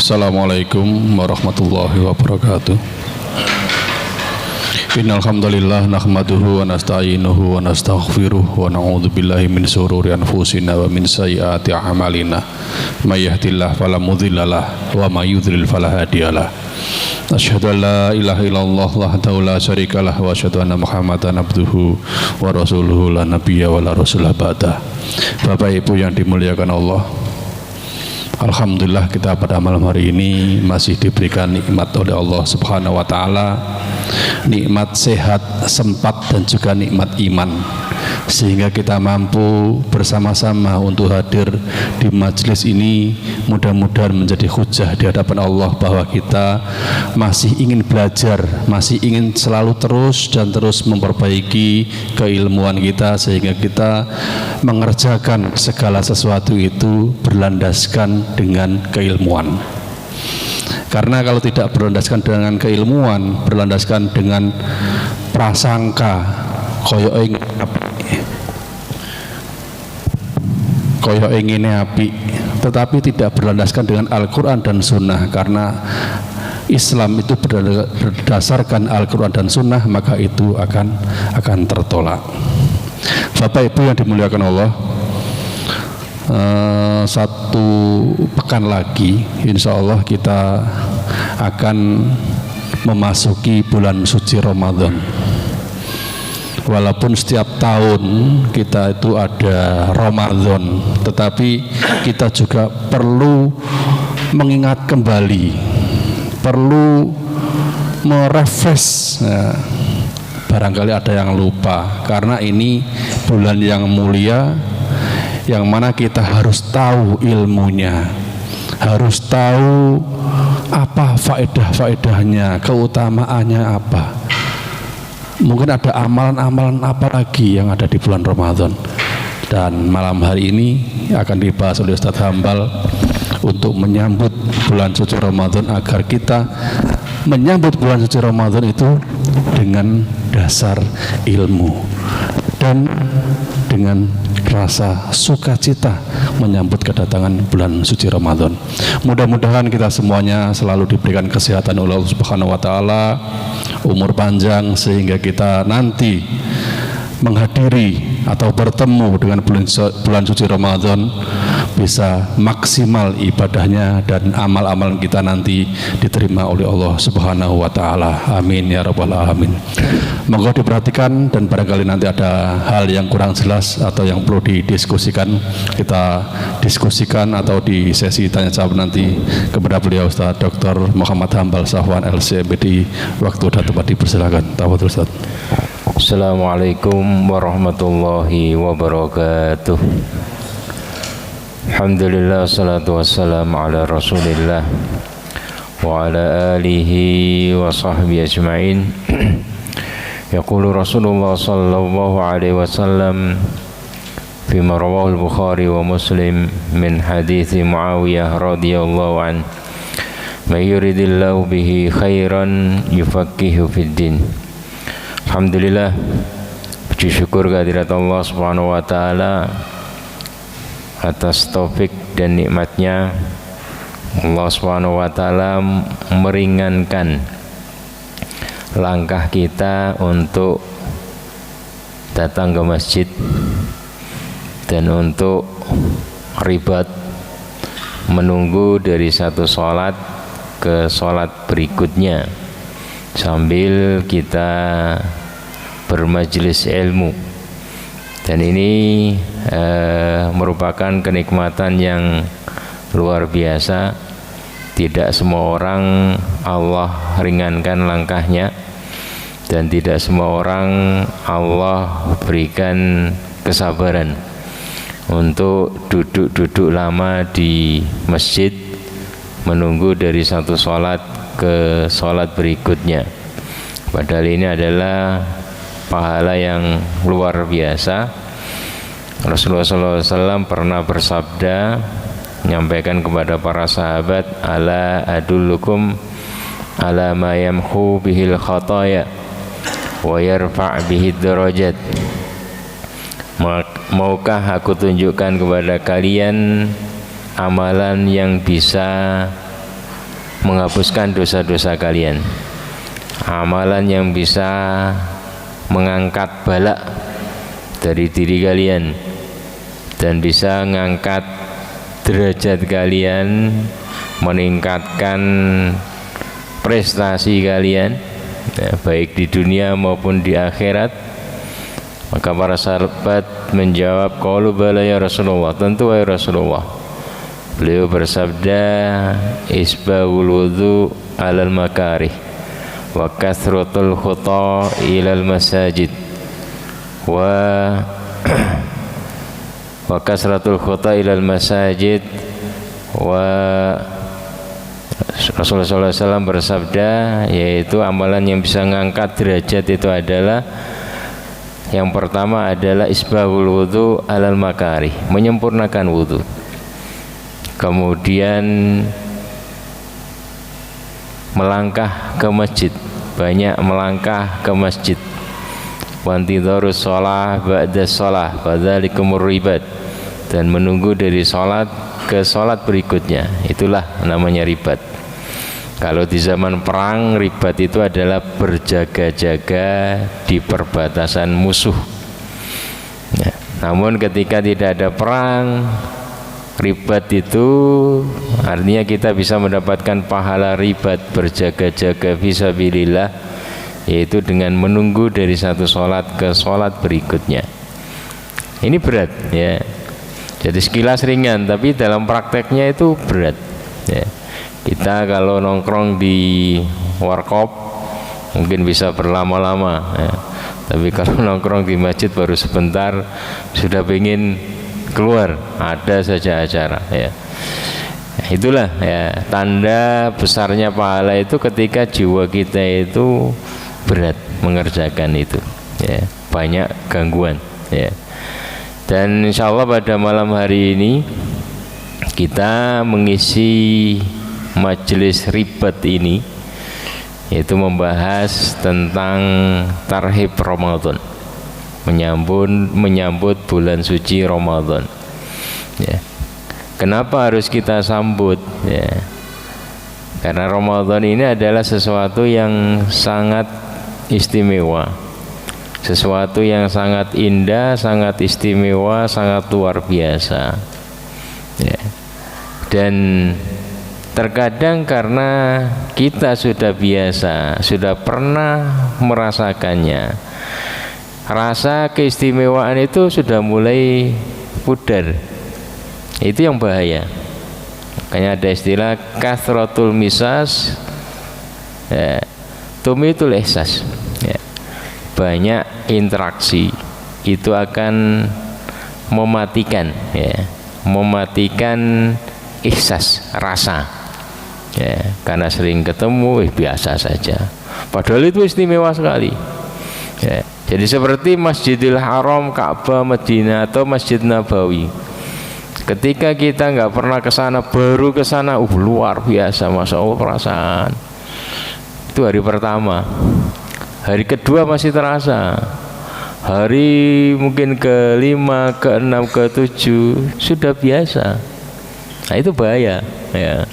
Assalamualaikum warahmatullahi wabarakatuh. Innal hamdalillah nahmaduhu wa nasta'inuhu wa nastaghfiruh wa na'udzu billahi min shururi anfusina wa min sayyiati a'malina. May yahdihillahu fala mudhillalah wa may yudhlil fala hadiyalah. Asyhadu an la ilaha illallah wahdahu la syarikalah wa asyhadu anna Muhammadan abduhu wa rasuluhu la nabiyya wa la rasulah ba'dah. Bapak Ibu yang dimuliakan Allah, alhamdulillah kita pada malam hari ini masih diberikan nikmat oleh Allah Subhanahu wa taala, nikmat sehat, sempat dan juga nikmat iman, sehingga kita mampu bersama-sama untuk hadir di majelis ini. Mudah-mudahan menjadi hujah di hadapan Allah bahwa kita masih ingin belajar, masih ingin selalu terus dan terus memperbaiki keilmuan kita, sehingga kita mengerjakan segala sesuatu itu berlandaskan dengan keilmuan. Karena kalau tidak berlandaskan dengan keilmuan, berlandaskan dengan prasangka koyo ingin api, tetapi tidak berlandaskan dengan Al-Quran dan Sunnah, karena Islam itu berdasarkan Al-Quran dan Sunnah, maka itu akan tertolak. Bapak Ibu yang dimuliakan Allah, satu pekan lagi insya Allah kita akan memasuki bulan suci Ramadan. Walaupun setiap tahun kita itu ada Ramadan, tetapi kita juga perlu mengingat kembali, perlu merefresh. Barangkali ada yang lupa, karena ini bulan yang mulia, yang mana kita harus tahu ilmunya, harus tahu apa faedah-faedahnya, keutamaannya apa. Mungkin ada amalan-amalan apa lagi yang ada di bulan Ramadan. Dan malam hari ini akan dibahas oleh Ustadz Hambal untuk menyambut bulan suci Ramadan, agar kita menyambut bulan suci Ramadan itu dengan dasar ilmu dan dengan rasa sukacita menyambut kedatangan bulan suci Ramadan. Mudah-mudahan kita semuanya selalu diberikan kesehatan oleh Allah Subhanahu wa taala, umur panjang, sehingga kita nanti menghadiri atau bertemu dengan bulan suci Ramadan bisa maksimal ibadahnya dan amal-amal kita nanti diterima oleh Allah Subhanahu wa taala. Amin ya rabbal alamin. Moga diperhatikan, dan barangkali nanti ada hal yang kurang jelas atau yang perlu didiskusikan, kita diskusikan atau di sesi tanya jawab nanti kepada beliau Ustaz Dr. Muhammad Hambal Safwan LCMD. Waktu dan tempat dipersilakan. Tafadhol Ustaz. Assalamualaikum warahmatullahi wabarakatuh. Alhamdulillah, salatu wassalamu ala rasulillah wa ala alihi wa sahbihi ajma'in. Yaqulu Rasulullah sallallahu alaihi wasallam fima rawahu al-Bukhari wa Muslim min hadithi Muawiyah radhiyallahu an, may yuridillahu bihi khairan yufaqihu fid din. Alhamdulillah, puji syukur kehadirat Allah Subhanahu wa taala atas taufik dan nikmatnya. Allah Subhanahu wa taala meringankan langkah kita untuk datang ke masjid dan untuk ribat menunggu dari satu sholat ke sholat berikutnya sambil kita bermajelis ilmu. Dan ini merupakan kenikmatan yang luar biasa. Tidak semua orang Allah ringankan langkahnya, dan tidak semua orang Allah berikan kesabaran untuk duduk-duduk lama di masjid menunggu dari satu sholat ke sholat berikutnya. Padahal ini adalah pahala yang luar biasa. Rasulullah SAW pernah bersabda, menyampaikan kepada para sahabat, ala adullukum ala ma yamhu bihil khataya wa yarfa' bihid darajat. Maukah aku tunjukkan kepada kalian amalan yang bisa menghapuskan dosa-dosa kalian. Amalan yang bisa mengangkat bala dari diri kalian dan bisa mengangkat derajat kalian, meningkatkan prestasi kalian, ya, baik di dunia maupun di akhirat. Maka para sahabat menjawab, qalu bala ya Rasulullah, tentu ya Rasulullah. Beliau bersabda, isbahul wudu alal makarih wa kathratul khuta ilal masajid wa kasratul khuta ilal masajid wa Rasulullah SAW bersabda, yaitu amalan yang bisa mengangkat derajat itu adalah yang pertama adalah isbahul wudu alal makarih, menyempurnakan wudu. Kemudian melangkah ke masjid, banyak melangkah ke masjid. Wantidharus shalah ba'da shalah fadzalikumur ribat, dan menunggu dari salat ke salat berikutnya, itulah namanya ribat. Kalau di zaman perang, ribat itu adalah berjaga-jaga di perbatasan musuh. Ya, namun ketika tidak ada perang, ribat itu artinya kita bisa mendapatkan pahala ribat berjaga-jaga fisabilillah, yaitu dengan menunggu dari satu sholat ke sholat berikutnya. Ini berat, ya. Jadi sekilas ringan, tapi dalam prakteknya itu berat, ya. Kita kalau nongkrong di warkop mungkin bisa berlama-lama, ya. Tapi kalau nongkrong di masjid baru sebentar sudah pengen keluar, ada saja acara, ya. Itulah, ya, tanda besarnya pahala itu ketika jiwa kita itu berat mengerjakan itu, ya, banyak gangguan, ya. Dan insya Allah pada malam hari ini kita mengisi majelis ribat ini, yaitu membahas tentang tarhib Ramadan, menyambut bulan suci Ramadan, ya. Kenapa harus kita sambut, ya? Karena Ramadan ini adalah sesuatu yang sangat istimewa, sesuatu yang sangat indah, sangat istimewa, sangat luar biasa, ya. Dan terkadang karena kita sudah biasa, sudah pernah merasakannya, rasa keistimewaan itu sudah mulai pudar. Itu yang bahaya. Makanya ada istilah kathratul misas, ya, tumitul ihsas, ya. Banyak interaksi itu akan mematikan, ya, mematikan ihsas, rasa, ya, karena sering ketemu biasa saja, padahal itu istimewa sekali, ya. Jadi seperti Masjidil Haram, Ka'bah, Madinah atau Masjid Nabawi, ketika kita nggak pernah ke sana, baru ke sana, luar biasa, masya Allah perasaan. Itu hari pertama, hari kedua masih terasa, hari mungkin ke-5, ke-6, ke-7 sudah biasa. Nah itu bahaya, ya.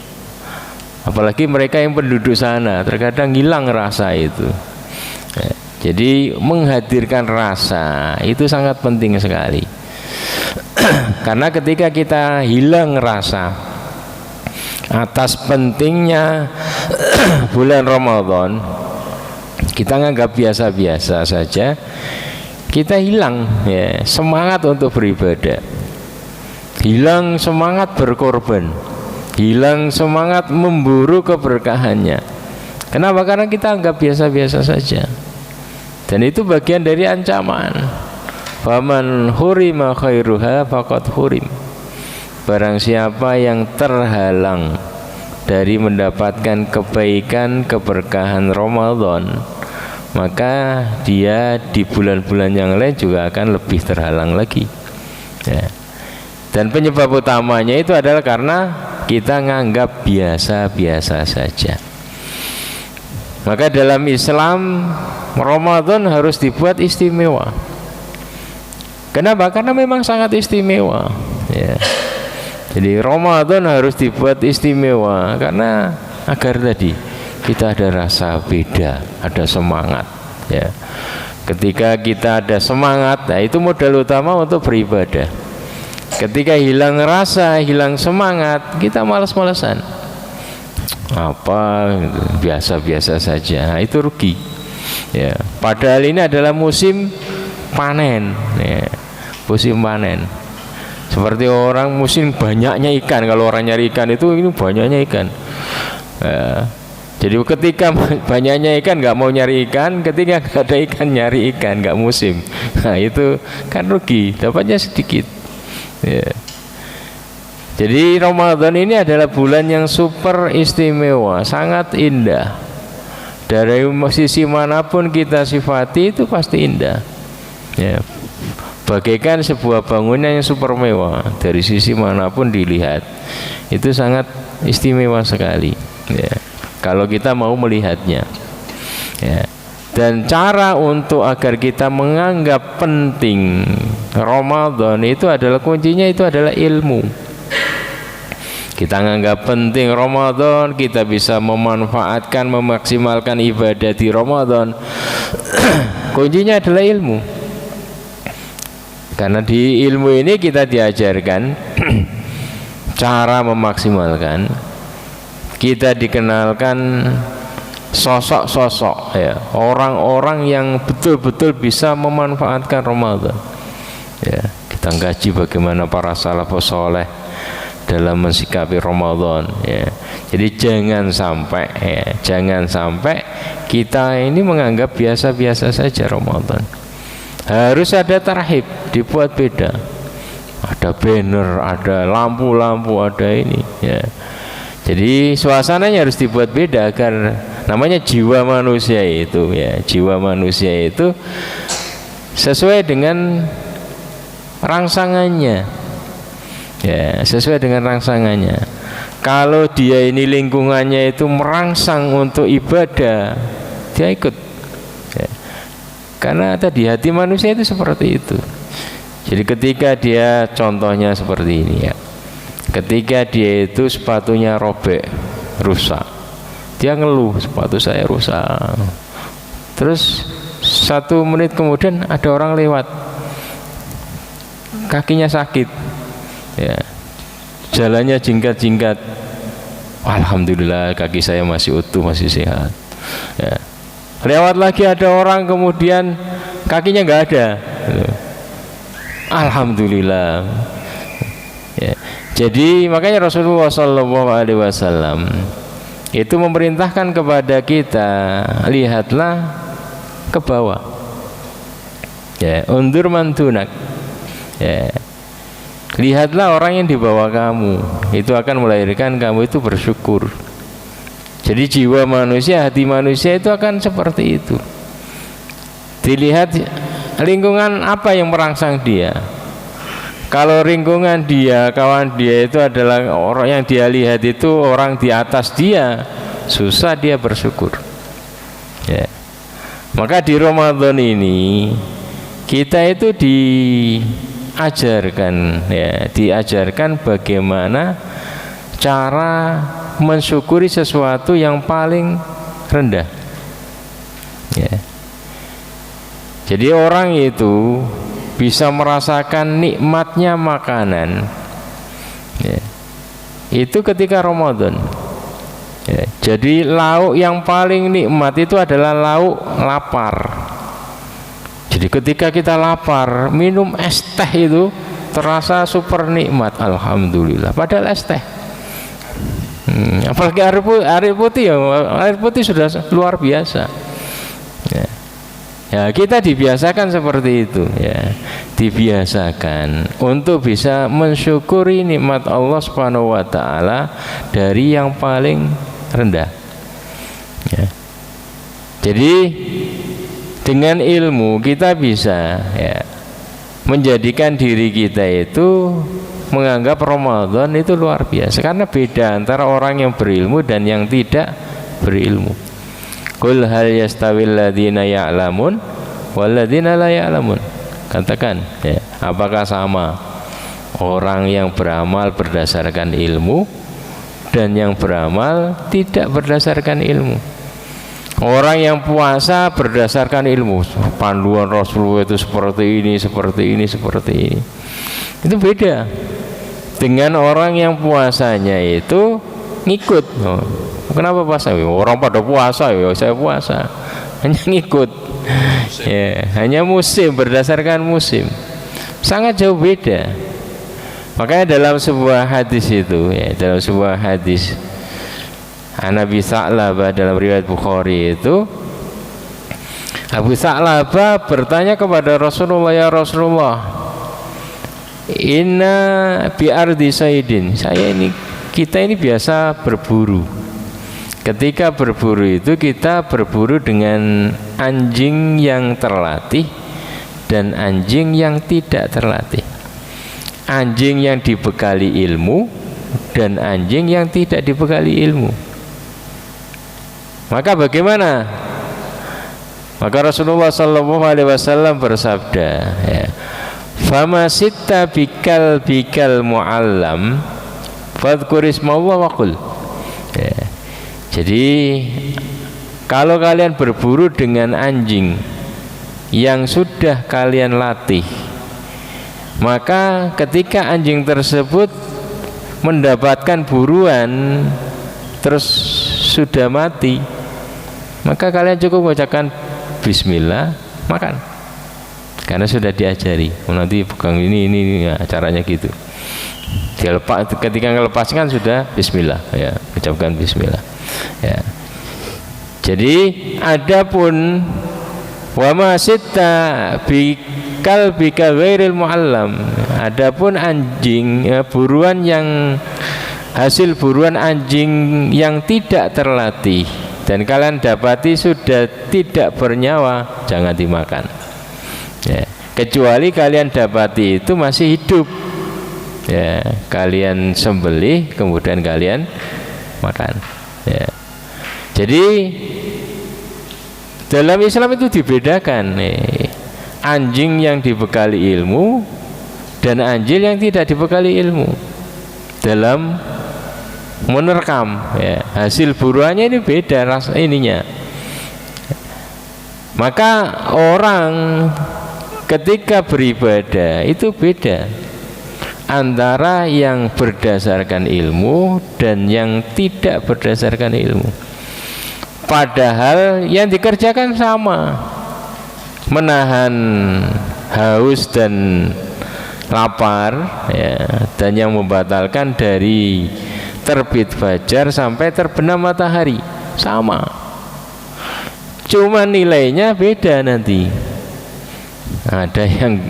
Apalagi mereka yang penduduk sana, terkadang hilang rasa itu, ya. Jadi menghadirkan rasa itu sangat penting sekali. Karena ketika kita hilang rasa atas pentingnya bulan Ramadan, kita nganggap biasa-biasa saja, kita hilang, ya, semangat untuk beribadah, hilang semangat berkorban, hilang semangat memburu keberkahannya. Kenapa? Karena kita anggap biasa-biasa saja. Dan itu bagian dari ancaman. Faman hurima khairuha faqad hurim. Barang siapa yang terhalang dari mendapatkan kebaikan, keberkahan Ramadan, maka dia di bulan-bulan yang lain juga akan lebih terhalang lagi, ya. Dan penyebab utamanya itu adalah karena kita nganggap biasa-biasa saja. Maka dalam Islam Ramadan harus dibuat istimewa. Kenapa? Karena memang sangat istimewa, ya. Jadi Ramadan harus dibuat istimewa karena agar tadi kita ada rasa beda, ada semangat ya. Ketika kita ada semangat, nah itu modal utama untuk beribadah. Ketika hilang rasa, hilang semangat, kita malas-malasan. Apa biasa-biasa saja, nah, itu rugi ya. Padahal ini adalah musim panen ya. Musim panen. Seperti orang musim banyaknya ikan, kalau orang nyari ikan itu ini banyaknya ikan ya. Jadi ketika banyaknya ikan nggak mau nyari ikan, ketika nggak ada ikan nyari ikan, nggak musim. Nah itu kan rugi, dapatnya sedikit ya. Jadi Ramadan ini adalah bulan yang super istimewa, sangat indah. Dari sisi manapun kita sifati itu pasti indah ya. Bagaikan sebuah bangunan yang super mewah, dari sisi manapun dilihat itu sangat istimewa sekali ya, kalau kita mau melihatnya ya. Dan cara untuk agar kita menganggap penting Ramadan itu adalah kuncinya, itu adalah ilmu. Kita menganggap penting Ramadan, kita bisa memanfaatkan, memaksimalkan ibadah di Ramadan. Kuncinya adalah ilmu. Karena di ilmu ini kita diajarkan cara memaksimalkan, kita dikenalkan sosok-sosok ya, orang-orang yang betul-betul bisa memanfaatkan Ramadan ya. Kita ngaji bagaimana para salafus saleh dalam mensikapi Ramadan ya. Jadi jangan sampai kita ini menganggap biasa-biasa saja Ramadan. Harus ada tarhib, dibuat beda. Ada banner, ada lampu-lampu, ada ini ya. Jadi suasananya harus dibuat beda agar namanya jiwa manusia itu ya, jiwa manusia itu sesuai dengan rangsangannya ya, sesuai dengan rangsangannya. Kalau dia ini lingkungannya itu merangsang untuk ibadah, dia ikut ya. Karena tadi hati manusia itu seperti itu. Jadi ketika dia contohnya seperti ini ya, ketika dia itu sepatunya robek, rusak, dia ngeluh, sepatu saya rusak. Terus 1 menit kemudian ada orang lewat, kakinya sakit ya, jalannya jingkat-jingkat, alhamdulillah kaki saya masih utuh, masih sehat ya. Lewat lagi ada orang kemudian kakinya nggak ada, alhamdulillah ya. Jadi makanya Rasulullah SAW itu memerintahkan kepada kita, lihatlah ke bawah ya, undur mantunak ya. Lihatlah orang yang di bawah kamu, itu akan melahirkan kamu itu bersyukur. Jadi jiwa manusia, hati manusia itu akan seperti itu. Dilihat lingkungan apa yang merangsang dia. Kalau lingkungan dia, kawan dia itu adalah orang yang dia lihat itu orang di atas dia, susah dia bersyukur ya. Maka di Ramadan ini kita itu diajarkan ya, diajarkan bagaimana cara mensyukuri sesuatu yang paling rendah ya. Jadi orang itu bisa merasakan nikmatnya makanan ya, itu ketika Ramadan ya. Jadi lauk yang paling nikmat itu adalah lauk lapar. Jadi ketika kita lapar, minum es teh itu terasa super nikmat, alhamdulillah. Padahal es teh apalagi air putih ya, air putih sudah luar biasa ya. Ya kita dibiasakan seperti itu ya, dibiasakan untuk bisa mensyukuri nikmat Allah Subhanahu wa taala dari yang paling rendah ya. Jadi dengan ilmu kita bisa ya menjadikan diri kita itu menganggap Ramadan itu luar biasa, karena beda antara orang yang berilmu dan yang tidak berilmu. Qul hal yastawil ladzina ya'lamun wal ladzina la ya'lamun. Katakan ya, apakah sama orang yang beramal berdasarkan ilmu dan yang beramal tidak berdasarkan ilmu. Orang yang puasa berdasarkan ilmu, panduan Rasulullah itu seperti ini, seperti ini, seperti ini. Itu beda dengan orang yang puasanya itu ngikut. Oh, kenapa puasa? Orang pada puasa, ya saya puasa. Hanya ngikut. Ya, hanya musim, berdasarkan musim. Sangat jauh beda. Makanya dalam sebuah hadis itu, ya, dalam sebuah hadis Nabi Sa'labah dalam riwayat Bukhari itu, Abu Sa'labah bertanya kepada Rasulullah, ya Rasulullah, inna bi ardi saidin, kita ini biasa berburu. Ketika berburu itu kita berburu dengan anjing yang terlatih dan anjing yang tidak terlatih, anjing yang dibekali ilmu dan anjing yang tidak dibekali ilmu. Maka bagaimana? Maka Rasulullah SAW bersabda, ya, fama sitta bikal mu'allam fadhkur ismallah wa qul. Ya. Jadi kalau kalian berburu dengan anjing yang sudah kalian latih, maka ketika anjing tersebut mendapatkan buruan terus sudah mati, maka kalian cukup mengucapkan bismillah, makan, karena sudah diajari. Nanti pegang ini ya, caranya gitu. Dia lepas, ketika melepaskan sudah bismillah, ya, ucapkan bismillah. Ya. Jadi adapun wa ma sitta bikal ghairil muallam, adapun anjing, ya, buruan yang hasil buruan anjing yang tidak terlatih dan kalian dapati sudah tidak bernyawa, jangan dimakan, ya, kecuali kalian dapati itu masih hidup, ya, kalian sembelih kemudian kalian makan, ya. Jadi dalam Islam itu dibedakan, anjing yang dibekali ilmu dan anjing yang tidak dibekali ilmu dalam menerkam, ya, hasil buruannya ini beda rasa ininya. Maka orang ketika beribadah itu beda antara yang berdasarkan ilmu dan yang tidak berdasarkan ilmu. Padahal yang dikerjakan sama, menahan haus dan lapar, ya, dan yang membatalkan dari terbit fajar sampai terbenam matahari sama, cuma nilainya beda nanti. Ada yang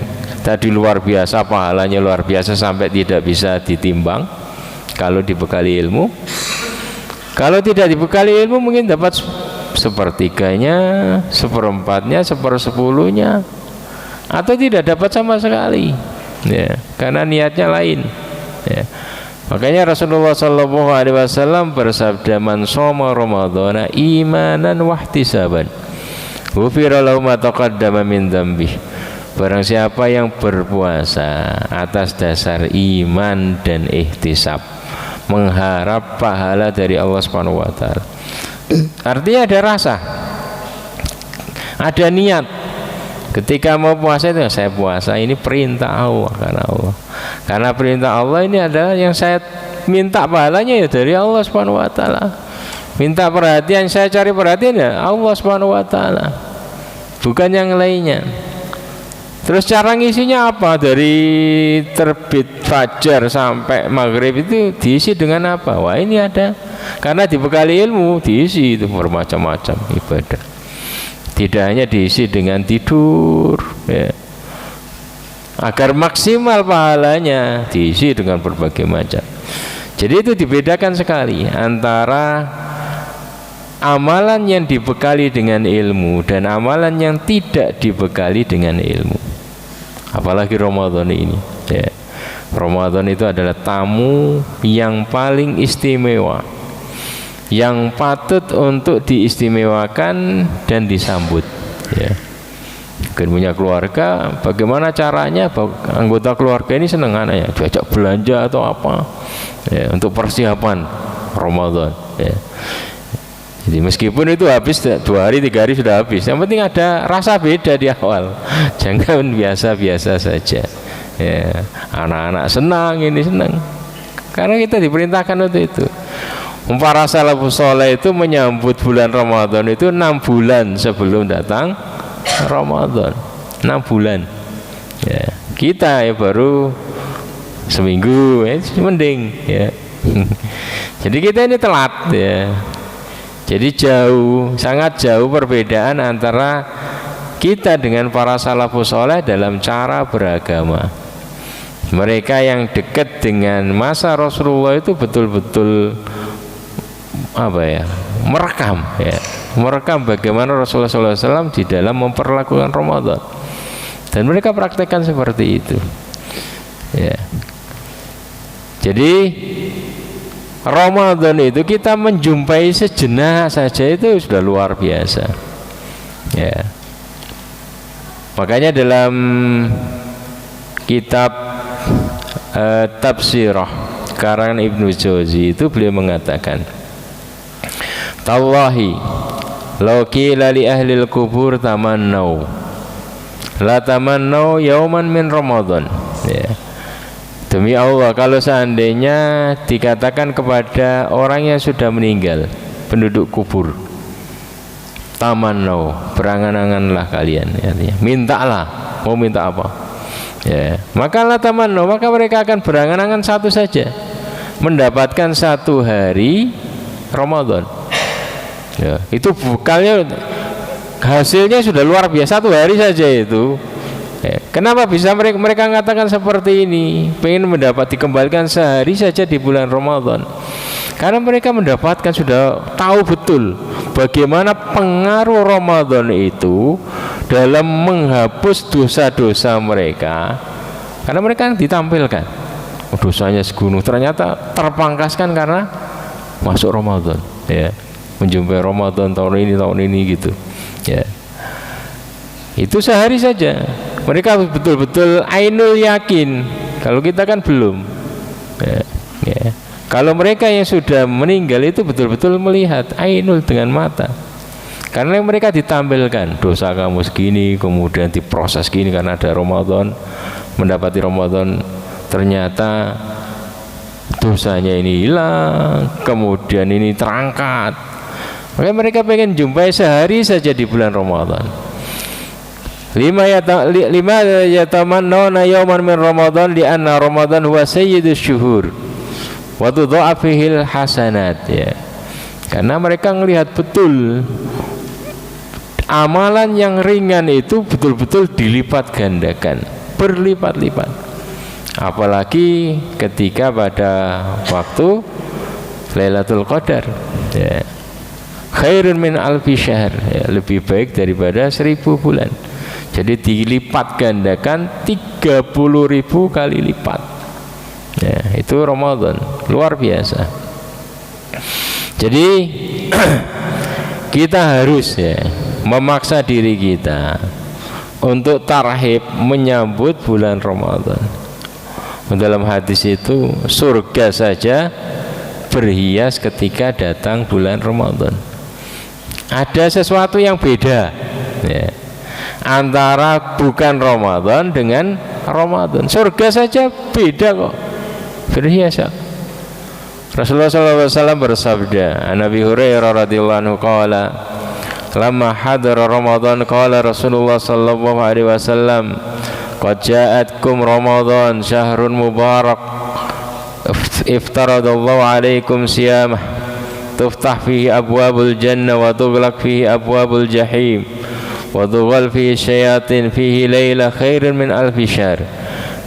tadi luar biasa, pahalanya luar biasa sampai tidak bisa ditimbang kalau dibekali ilmu. Kalau tidak dibekali ilmu mungkin dapat sepertiganya, seperempatnya, sepersepuluhnya, atau tidak dapat sama sekali, ya, karena niatnya lain, ya. Makanya Rasulullah SAW bersabda, man shoma ramadhana imanan wahtisaban ghufira lahu ma taqaddama min dzambih. Barang siapa yang berpuasa atas dasar iman dan ihtisab, mengharap pahala dari Allah Subhanahu wa taala. Artinya ada rasa, ada niat. Ketika mau puasa itu, saya puasa ini perintah Allah, karena Allah. Karena perintah Allah ini adalah yang saya minta pahalanya ya dari Allah Subhanahu wa taala. Minta perhatian, saya cari perhatian ya Allah Subhanahu wa taala, bukan yang lainnya. Terus cara ngisinya apa? Dari terbit fajar sampai maghrib itu diisi dengan apa? Wah, ini ada, karena dibekali ilmu, diisi itu bermacam-macam ibadah. Tidak hanya diisi dengan tidur, ya, agar maksimal pahalanya diisi dengan berbagai macam. Jadi itu dibedakan sekali antara amalan yang dibekali dengan ilmu dan amalan yang tidak dibekali dengan ilmu. Apalagi Ramadan ini, ya. Ramadan itu adalah tamu yang paling istimewa, yang patut untuk diistimewakan dan disambut, ya. Mungkin punya keluarga, bagaimana caranya anggota keluarga ini senang anaknya diajak belanja atau apa, ya, untuk persiapan Ramadan ya. Jadi meskipun itu habis 2 hari 3 hari sudah habis, yang penting ada rasa beda di awal. Jangan biasa-biasa saja ya. Anak-anak senang, ini senang karena kita diperintahkan untuk itu. Para salafus saleh itu menyambut bulan Ramadan itu 6 bulan sebelum datang Ramadan. 6 bulan ya. Kita ya baru seminggu ya, mending ya. Jadi kita ini telat ya. Jadi jauh, sangat jauh perbedaan antara kita dengan para salafus saleh dalam cara beragama. Mereka yang dekat dengan masa Rasulullah itu betul-betul merekam bagaimana Rasulullah SAW di dalam memperlakukan Ramadan, dan mereka praktekkan seperti itu ya. Jadi Ramadan itu kita menjumpai sejenak saja itu sudah luar biasa ya. Makanya dalam kitab Tafsirah karangan Ibnu Jauzi itu beliau mengatakan, tallahi law qila li ahli al-qubur tamannau la tamannau yauman min Ramadan ya. Demi Allah, kalau seandainya dikatakan kepada orang yang sudah meninggal, penduduk kubur, tamannau, berangan-anganlah kalian ya, mintalah, mau minta apa ya, maka la tamannau, maka mereka akan berangan-angan satu saja, mendapatkan 1 hari Ramadan ya. Itu bukannya hasilnya sudah luar biasa, 1 hari saja itu ya. Kenapa bisa mereka mengatakan seperti ini, pengen dikembalikan sehari saja di bulan Ramadan? Karena mereka mendapatkan, sudah tahu betul bagaimana pengaruh Ramadan itu dalam menghapus dosa-dosa mereka. Karena mereka ditampilkan dosanya segunung, ternyata terpangkaskan karena masuk Ramadan ya, menjumpai Ramadan tahun ini gitu ya. Itu sehari saja mereka betul-betul ainul yakin. Kalau kita kan belum ya, ya. Kalau mereka yang sudah meninggal itu betul-betul melihat ainul dengan mata, karena mereka ditampilkan dosa kamu segini, kemudian diproses gini karena ada Ramadan, mendapati Ramadan ternyata dosanya ini hilang, kemudian ini terangkat. Makanya mereka pengen jumpai sehari saja di bulan Ramadan. Lima yatamannawna yawman min Ramadan li'anna Ramadan huwa sayyidus syuhur wa tudha'afu fihil hasanat ya. Karena mereka melihat betul amalan yang ringan itu betul-betul dilipat gandakan, berlipat-lipat. Apalagi ketika pada waktu Lailatul Qadar ya. Khairun min alfi syahr ya, lebih baik daripada 1000 bulan. Jadi dilipat gandakan 30.000 kali lipat ya, itu Ramadan, luar biasa. Jadi kita harus ya memaksa diri kita untuk tarhib menyambut bulan Ramadan. Dalam hadis itu, surga saja berhias ketika datang bulan Ramadan. Ada sesuatu yang beda ya, antara bukan Ramadan dengan Ramadan. Surga saja beda kok, berhias. Rasulullah SAW bersabda, Nabi Hurairah radhiyallahu anhu qala, lamma hadara Ramadan qala Rasulullah sallallahu alaihi wasallam, qad ja'atkum Ramadan syahrun mubarak iftaradallahu alaikum siyamah tuftah fihi abwabul jannah wa tughlaq fihi abwabul jahim wa tughal fihi syayatin fihi layla khairun min alfi syahr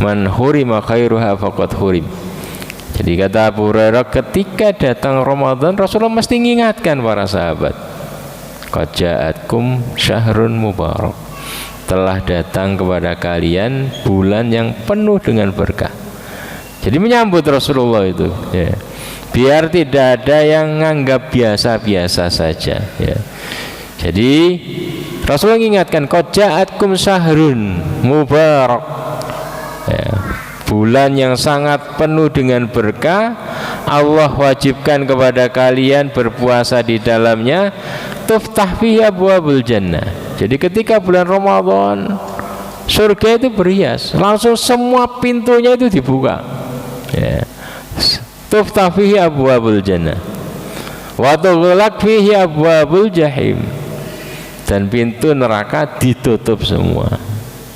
man hurima khairuha faqad hurim. Jadi kata Abu Hurairah, ketika datang Ramadan Rasulullah mesti mengingatkan para sahabat, qad ja'atkum syahrun mubarak, telah datang kepada kalian bulan yang penuh dengan berkah. Jadi menyambut Rasulullah itu ya, biar tidak ada yang menganggap biasa-biasa saja ya. Jadi Rasulullah mengingatkan, qad ja'atkum syahrun mubarak ya, bulan yang sangat penuh dengan berkah Allah wajibkan kepada kalian berpuasa di dalamnya, tuftah fihi abwabul jannah. Jadi ketika bulan Ramadan, surga itu berhias, langsung semua pintunya itu dibuka. Ya. Tuftah fihi abwabul jannah wa tughlaq fihi abwabul jahim. Dan pintu neraka ditutup semua.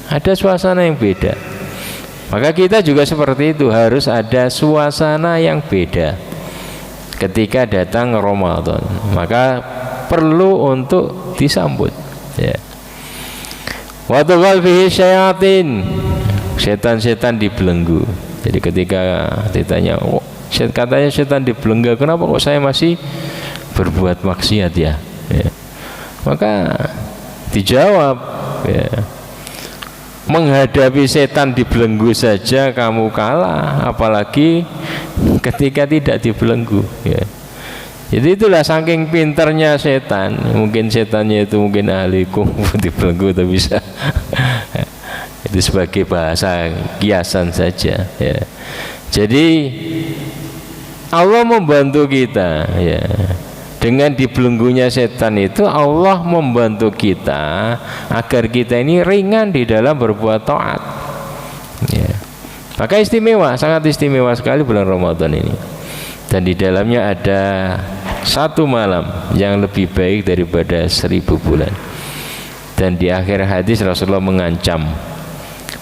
Ada suasana yang beda. Maka kita juga seperti itu, harus ada suasana yang beda ketika datang Ramadan. Maka perlu untuk disambut, ya. Wa tughal fihi syayatin, setan-setan dibelenggu. Jadi ketika ditanya, oh, katanya setan dibelenggu, kenapa kok saya masih berbuat maksiat ya? Ya. Maka dijawab, ya, menghadapi setan dibelenggu saja kamu kalah, apalagi ketika tidak dibelenggu, ya. Jadi itulah saking pinternya setan. Mungkin setannya itu mungkin ahli kungfu, dibelenggu tak bisa. Itu sebagai bahasa kiasan saja, ya. Jadi Allah membantu kita, ya. Dengan dibelenggunya setan itu Allah membantu kita agar kita ini ringan di dalam berbuat taat, ya. Maka istimewa, sangat istimewa sekali bulan Ramadan ini. Dan di dalamnya ada satu malam yang lebih baik daripada 1000 bulan. Dan di akhir hadis Rasulullah mengancam,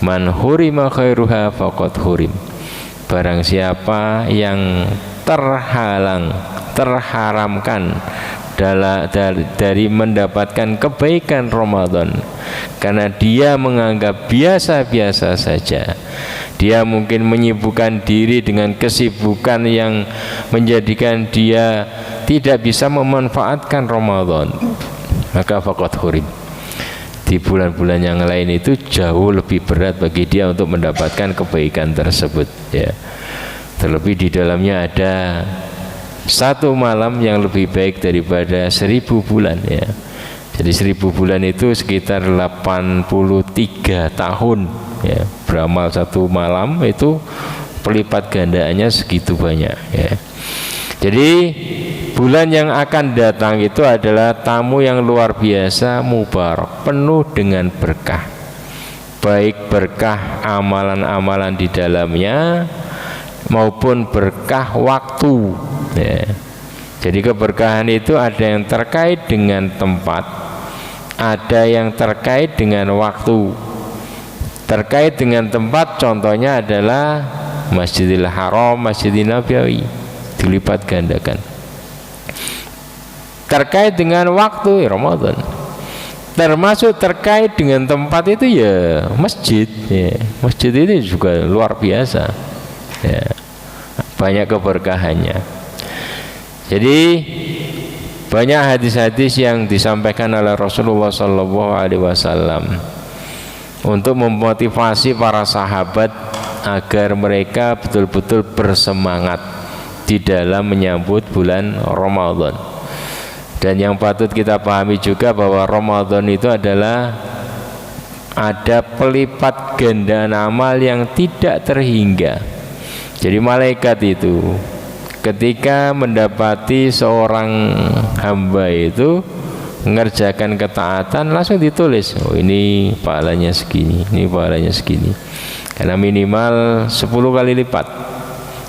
man hurima khairuha faqad hurim. Barang siapa yang terharamkan dari mendapatkan kebaikan Ramadan karena dia menganggap biasa-biasa saja, dia mungkin menyibukkan diri dengan kesibukan yang menjadikan dia tidak bisa memanfaatkan Ramadan, maka faqad hurim. Di bulan-bulan yang lain itu jauh lebih berat bagi dia untuk mendapatkan kebaikan tersebut, ya. Terlebih di dalamnya ada satu malam yang lebih baik daripada 1000 bulan, ya. Jadi 1000 bulan itu sekitar 83 tahun, ya. Beramal satu malam itu pelipat gandaannya segitu banyak, ya. Jadi bulan yang akan datang itu adalah tamu yang luar biasa, mubarak, penuh dengan berkah. Baik berkah amalan-amalan di dalamnya maupun berkah waktu, ya. Jadi keberkahan itu ada yang terkait dengan tempat, ada yang terkait dengan waktu. Terkait dengan tempat contohnya adalah Masjidil Haram, Masjidil Nabawi, dilipat gandakan. Terkait dengan waktu, ya, Ramadan. Termasuk terkait dengan tempat itu ya masjid, ya. Masjid itu juga luar biasa, ya. Banyak keberkahannya. Jadi banyak hadis-hadis yang disampaikan oleh Rasulullah SAW untuk memotivasi para sahabat agar mereka betul-betul bersemangat di dalam menyambut bulan Ramadan. Dan yang patut kita pahami juga bahwa Ramadan itu adalah ada pelipat gandaan amal yang tidak terhingga. Jadi malaikat itu ketika mendapati seorang hamba itu mengerjakan ketaatan langsung ditulis, oh ini pahalanya segini, ini pahalanya segini. Karena minimal 10 kali lipat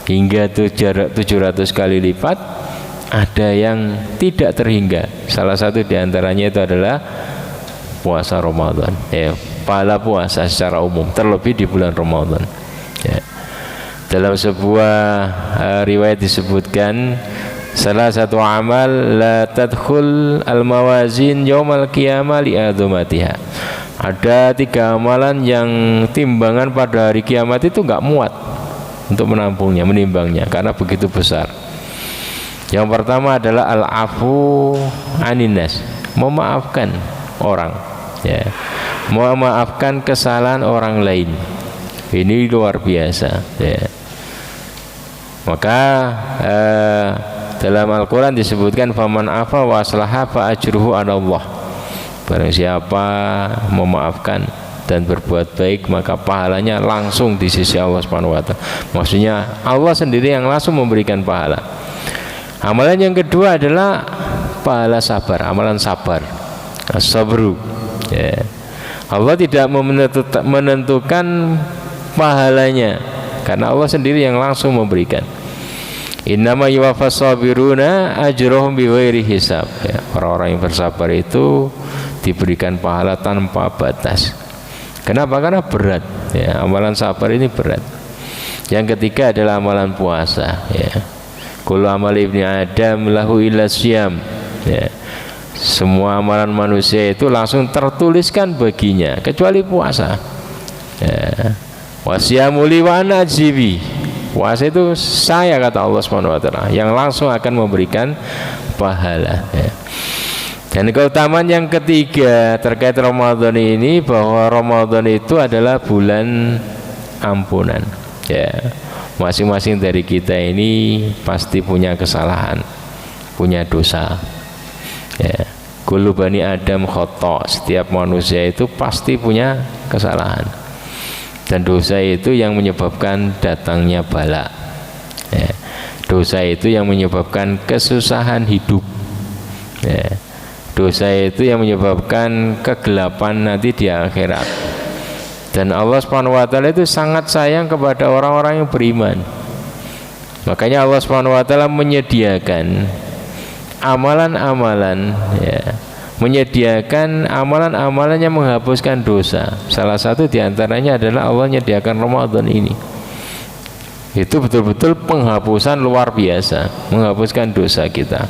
hingga 700 kali lipat, ada yang tidak terhingga. Salah satu diantaranya itu adalah puasa Ramadan, ya, pahala puasa secara umum, terlebih di bulan Ramadan, ya. Dalam sebuah riwayat disebutkan salah satu amal la tadkhul al-mawazin yaumal qiyamah li adzumatiha. Ada 3 amalan yang timbangan pada hari kiamat itu enggak muat untuk menampungnya, menimbangnya karena begitu besar. Yang pertama adalah al-afu aninas, memaafkan orang, ya. Memaafkan kesalahan orang lain. Ini luar biasa, ya. Maka dalam Al-Quran disebutkan faman afa wa aslaha fa ajruhu 'ala Allah. Barang siapa memaafkan dan berbuat baik, maka pahalanya langsung di sisi Allah Subhanahu wa taala. Maksudnya Allah sendiri yang langsung memberikan pahala. Amalan yang kedua adalah pahala sabar, amalan sabar, as-sabru. Ya. Allah tidak menentukan pahalanya karena Allah sendiri yang langsung memberikan. Innama yuwaffas sabiruna ajrohum bighairi hisab. Ya, orang-orang yang bersabar itu diberikan pahala tanpa batas. Kenapa? Karena berat. Ya, amalan sabar ini berat. Yang ketiga adalah amalan puasa. Ya. Kullu amali ibni Adam lahu illa syiyam. Ya. Semua amalan manusia itu langsung tertuliskan baginya kecuali puasa. Ya. Wasyamu li wa ana ajzibi. Puasa itu saya, kata Allah Subhanahu wa taala, yang langsung akan memberikan pahala. Ya. Dan keutamaan yang ketiga terkait Ramadan ini, bahwa Ramadan itu adalah bulan ampunan. Ya. Masing-masing dari kita ini pasti punya kesalahan, punya dosa. Ya. Kullu bani Adam khata'. Setiap manusia itu pasti punya kesalahan. Dan dosa itu yang menyebabkan datangnya bala. Ya. Dosa itu yang menyebabkan kesusahan hidup. Ya. Dosa itu yang menyebabkan kegelapan nanti di akhirat. Dan Allah Subhanahu wa taala itu sangat sayang kepada orang-orang yang beriman. Makanya Allah Subhanahu wa taala menyediakan amalan-amalan, ya, menyediakan amalan-amalan yang menghapuskan dosa. Salah satu diantaranya adalah Allah menyediakan Ramadan ini. Itu betul-betul penghapusan luar biasa, menghapuskan dosa kita.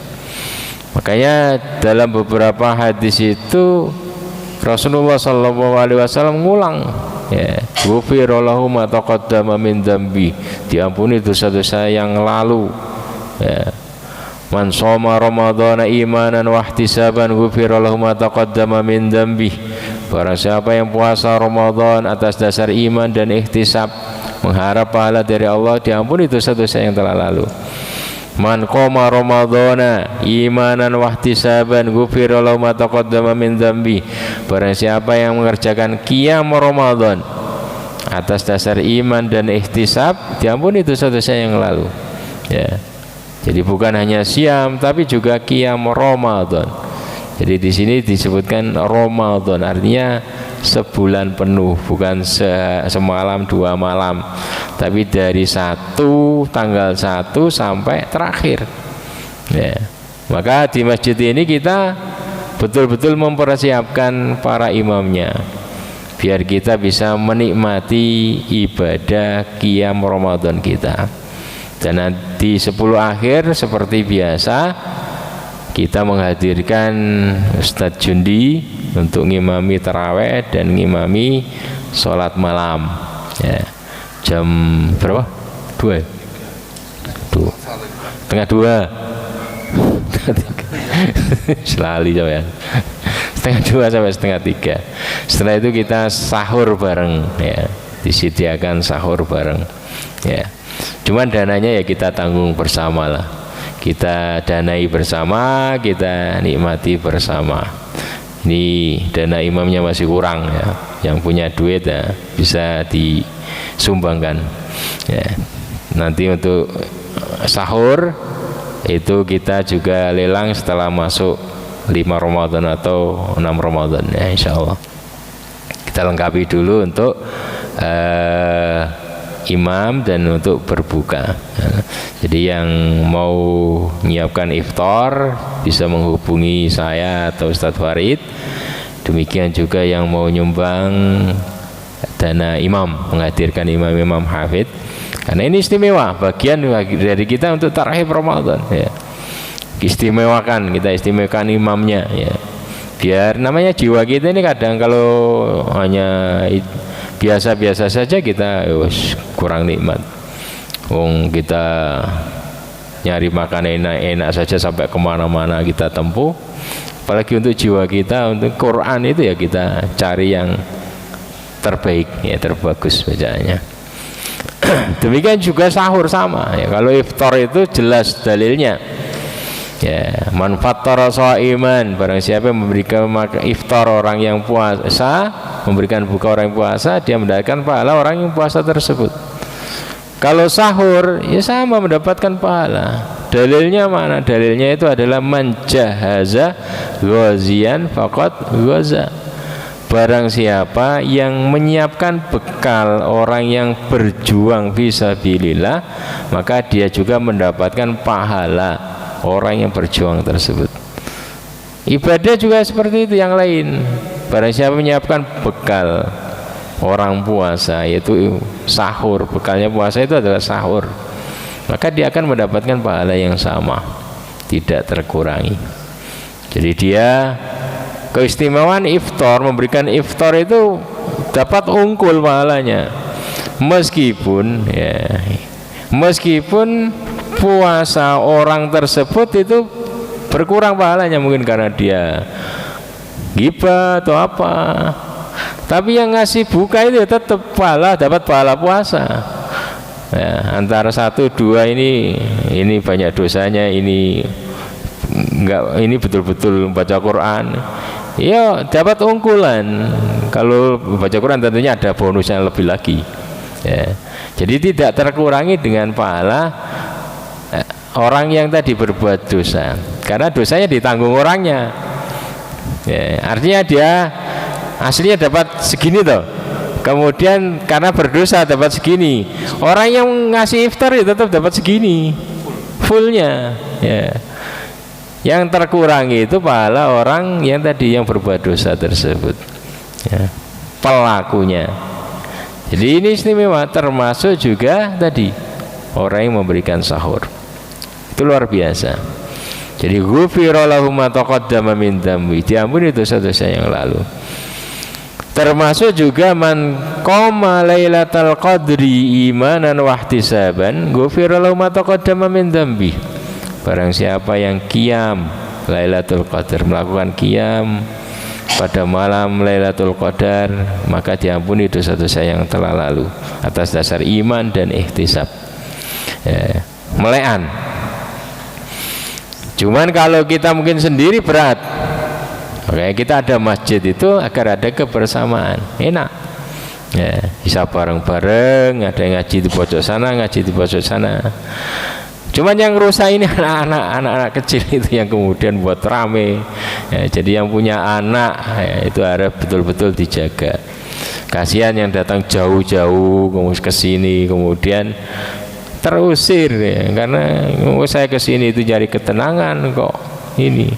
Makanya dalam beberapa hadis itu Rasulullah SAW ngulang, ya, ghufira lahu ma taqaddama min dzambi, diampuni dosa-dosa yang lalu. Ya. Man shoma ramadhana imanan wa ihtisaban ghufira lahu ma taqaddama min dzambi. Barang siapa yang puasa Ramadan atas dasar iman dan ihtisab, mengharap pahala dari Allah, diampuni dosa-dosa yang telah lalu. Man qoma ramadhana imanan wa ihtisaban ghufira lahu ma taqaddama min dzambi. Barang siapa yang mengerjakan qiyam Ramadan atas dasar iman dan ihtisab, diampuni dosa-dosa yang lalu. Ya. Jadi bukan hanya siam, tapi juga qiyam Ramadan. Jadi di sini disebutkan Ramadan, artinya sebulan penuh, bukan semalam 2 malam, tapi dari tanggal 1 sampai terakhir. Ya. Maka di masjid ini kita betul-betul mempersiapkan para imamnya, biar kita bisa menikmati ibadah qiyam Ramadan kita. Dan nanti 10 akhir seperti biasa kita menghadirkan Ustadz Jundi untuk ngimami taraweh dan ngimami sholat malam. Ya. Jam berapa? 2 ya? 1:30. Selalu ya. 1:30 sampai 1:30. Setelah itu kita sahur bareng, ya. Disediakan sahur bareng. Ya. Cuman dananya ya kita tanggung bersama lah. Kita danai bersama, kita nikmati bersama. Ini dana imamnya masih kurang, ya. Yang punya duit ya bisa disumbangkan. Ya. Nanti untuk sahur itu kita juga lelang setelah masuk 5 Ramadan atau 6 Ramadan, ya, insya Allah. Kita lengkapi dulu untuk imam dan untuk berbuka. Jadi yang mau menyiapkan iftar bisa menghubungi saya atau Ustadz Farid. Demikian juga yang mau nyumbang dana imam, menghadirkan imam-imam hafid. Karena ini istimewa, bagian dari kita untuk tarhib Ramadan. Ya. Istimewakan, kita istimewakan imamnya. Ya. Biar namanya jiwa kita ini kadang kalau hanya biasa-biasa saja kita kurang nikmat. Wong kita nyari makan enak-enak saja sampai kemana-mana kita tempuh. Apalagi untuk jiwa kita, untuk Quran itu ya kita cari yang terbaik, ya terbagus bacaannya. Demikian juga sahur sama. Ya, kalau iftar itu jelas dalilnya. Ya, man fattara shaiman, barang siapa yang memberikan iftar orang yang puasa, memberikan buka orang yang puasa, dia mendapatkan pahala orang yang puasa tersebut. Kalau sahur, ya sama mendapatkan pahala. Dalilnya mana? Dalilnya itu adalah man jahaza ghazian faqad ghaza. Barang siapa yang menyiapkan bekal orang yang berjuang fisabilillah, maka dia juga mendapatkan pahala orang yang berjuang tersebut. Ibadah juga seperti itu yang lain. Barang siapa menyiapkan bekal orang puasa, yaitu sahur, bekalnya puasa itu adalah sahur, maka dia akan mendapatkan pahala yang sama, tidak terkurangi. Jadi dia keistimewaan iftar, memberikan iftar itu dapat unggul pahalanya, meskipun puasa orang tersebut itu berkurang pahalanya, mungkin karena dia ghibah atau apa. Tapi yang ngasih buka itu tetap dapat pahala puasa. Ya, antara 1, 2 ini banyak dosanya, ini enggak, ini betul-betul baca Quran, ya dapat unggulan. Kalau baca Quran tentunya ada bonusnya lebih lagi. Ya. Jadi tidak terkurangi dengan pahala orang yang tadi berbuat dosa, karena dosanya ditanggung orangnya. Ya, artinya dia aslinya dapat segini toh, kemudian karena berdosa dapat segini. Orang yang ngasih iftar ya tetap dapat segini fullnya. Ya. Yang terkurangi itu pahala orang yang tadi yang berbuat dosa tersebut, ya, pelakunya. Jadi ini istimewa, termasuk juga tadi orang yang memberikan sahur. Itu luar biasa. Jadi ghufira lahu ma taqaddama min dzambi, diampuni dosa-dosa yang lalu. Termasuk juga man qama lailatal qadri imanan wa ihtisaban ghufira lahu ma taqaddama min dzambi. Barang siapa yang qiyam Lailatul Qadar, melakukan qiyam pada malam Lailatul Qadar, maka diampuni dosa-dosa yang telah lalu atas dasar iman dan ihtisab. Ya, melean. Cuman kalau kita mungkin sendiri berat. Oke, kita ada masjid itu agar ada kebersamaan, enak. Ya, bisa bareng-bareng, ada yang ngaji di pojok sana, ngaji di pojok sana. Cuman yang rusak ini anak-anak kecil itu yang kemudian buat rame. Ya, jadi yang punya anak ya, itu harus betul-betul dijaga. Kasihan yang datang jauh-jauh ke sini kemudian terusir ya, karena saya ke sini itu cari ketenangan kok ini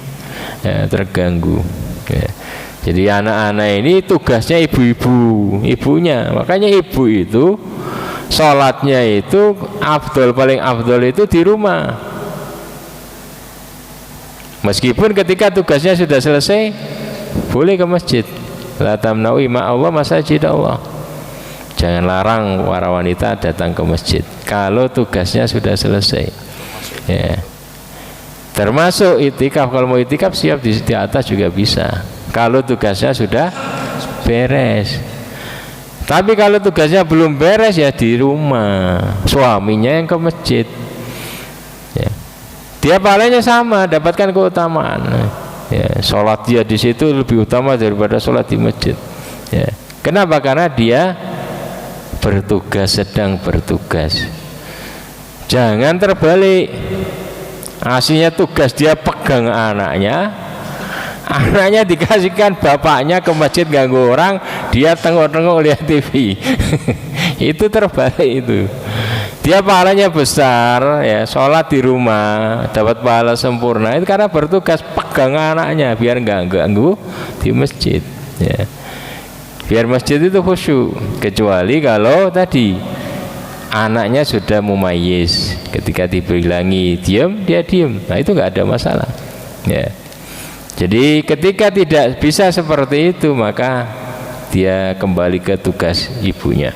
ya, terganggu. Ya. Jadi anak-anak ini tugasnya ibu-ibu, ibunya. Makanya ibu itu sholatnya itu paling afdol itu di rumah. Meskipun ketika tugasnya sudah selesai boleh ke masjid. La tamna'u ima Allah masajid Allah. Jangan larang para wanita datang ke masjid kalau tugasnya sudah selesai. Ya. Termasuk itikaf, kalau mau itikaf siap di atas juga bisa. Kalau tugasnya sudah beres. Tapi kalau tugasnya belum beres ya di rumah, suaminya yang ke masjid. Ya. Dia pahalanya sama, dapatkan keutamaan. Ya, sholat dia di situ lebih utama daripada sholat di masjid. Ya. Kenapa? Karena dia bertugas, sedang bertugas. Jangan terbalik. Aslinya tugas dia pegang anaknya, anaknya dikasihkan bapaknya ke masjid ganggu orang, dia tengok-tengok lihat TV. Itu terbalik itu. Dia pahalanya besar ya, sholat di rumah dapat pahala sempurna itu karena bertugas pegang anaknya biar nggak ganggu di masjid ya. Biar masjid itu khusyuk, kecuali kalau tadi anaknya sudah mumayyiz, ketika dibilangi diam dia diam, nah itu nggak ada masalah ya. Jadi ketika tidak bisa seperti itu maka dia kembali ke tugas ibunya.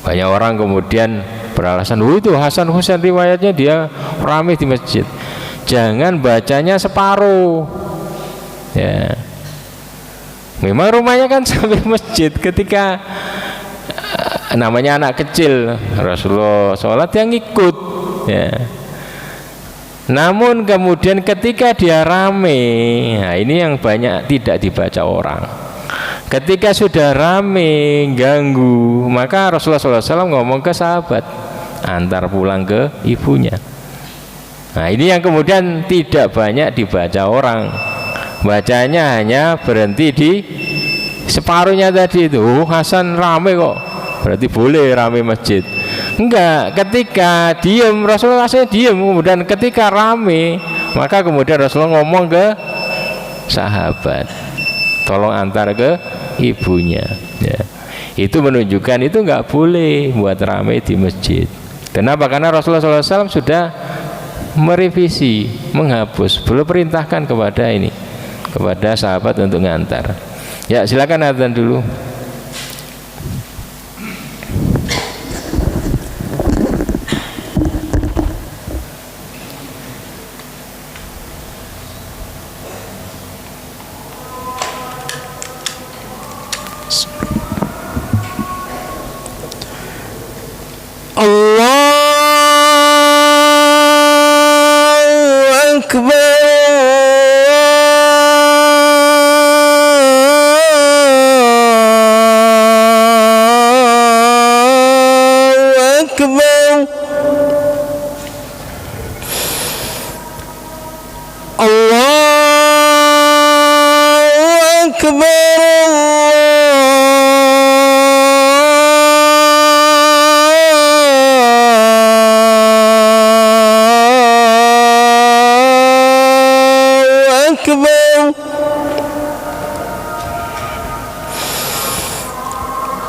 Banyak orang kemudian beralasan, itu Hasan Husain riwayatnya dia ramai di masjid. Jangan bacanya separuh ya. Memang rumahnya kan sampai masjid. Ketika namanya anak kecil, Rasulullah sholat yang ikut ya. Namun kemudian ketika dia rame, nah ini yang banyak tidak dibaca orang. Ketika sudah rame ganggu, maka Rasulullah SAW ngomong ke sahabat, antar pulang ke ibunya. Nah ini yang kemudian tidak banyak dibaca orang. Bacanya hanya berhenti di separuhnya tadi itu. Oh, Hasan rame kok, berarti boleh rame masjid. Enggak, ketika diem Rasulullah saya diem, kemudian ketika rame maka kemudian Rasulullah ngomong ke sahabat, tolong antar ke ibunya ya. Itu menunjukkan itu nggak boleh buat ramai di masjid. Kenapa? Karena Rasulullah SAW sudah merevisi, menghapus, belum perintahkan kepada ini, kepada sahabat untuk ngantar. Ya silakan adzan dulu.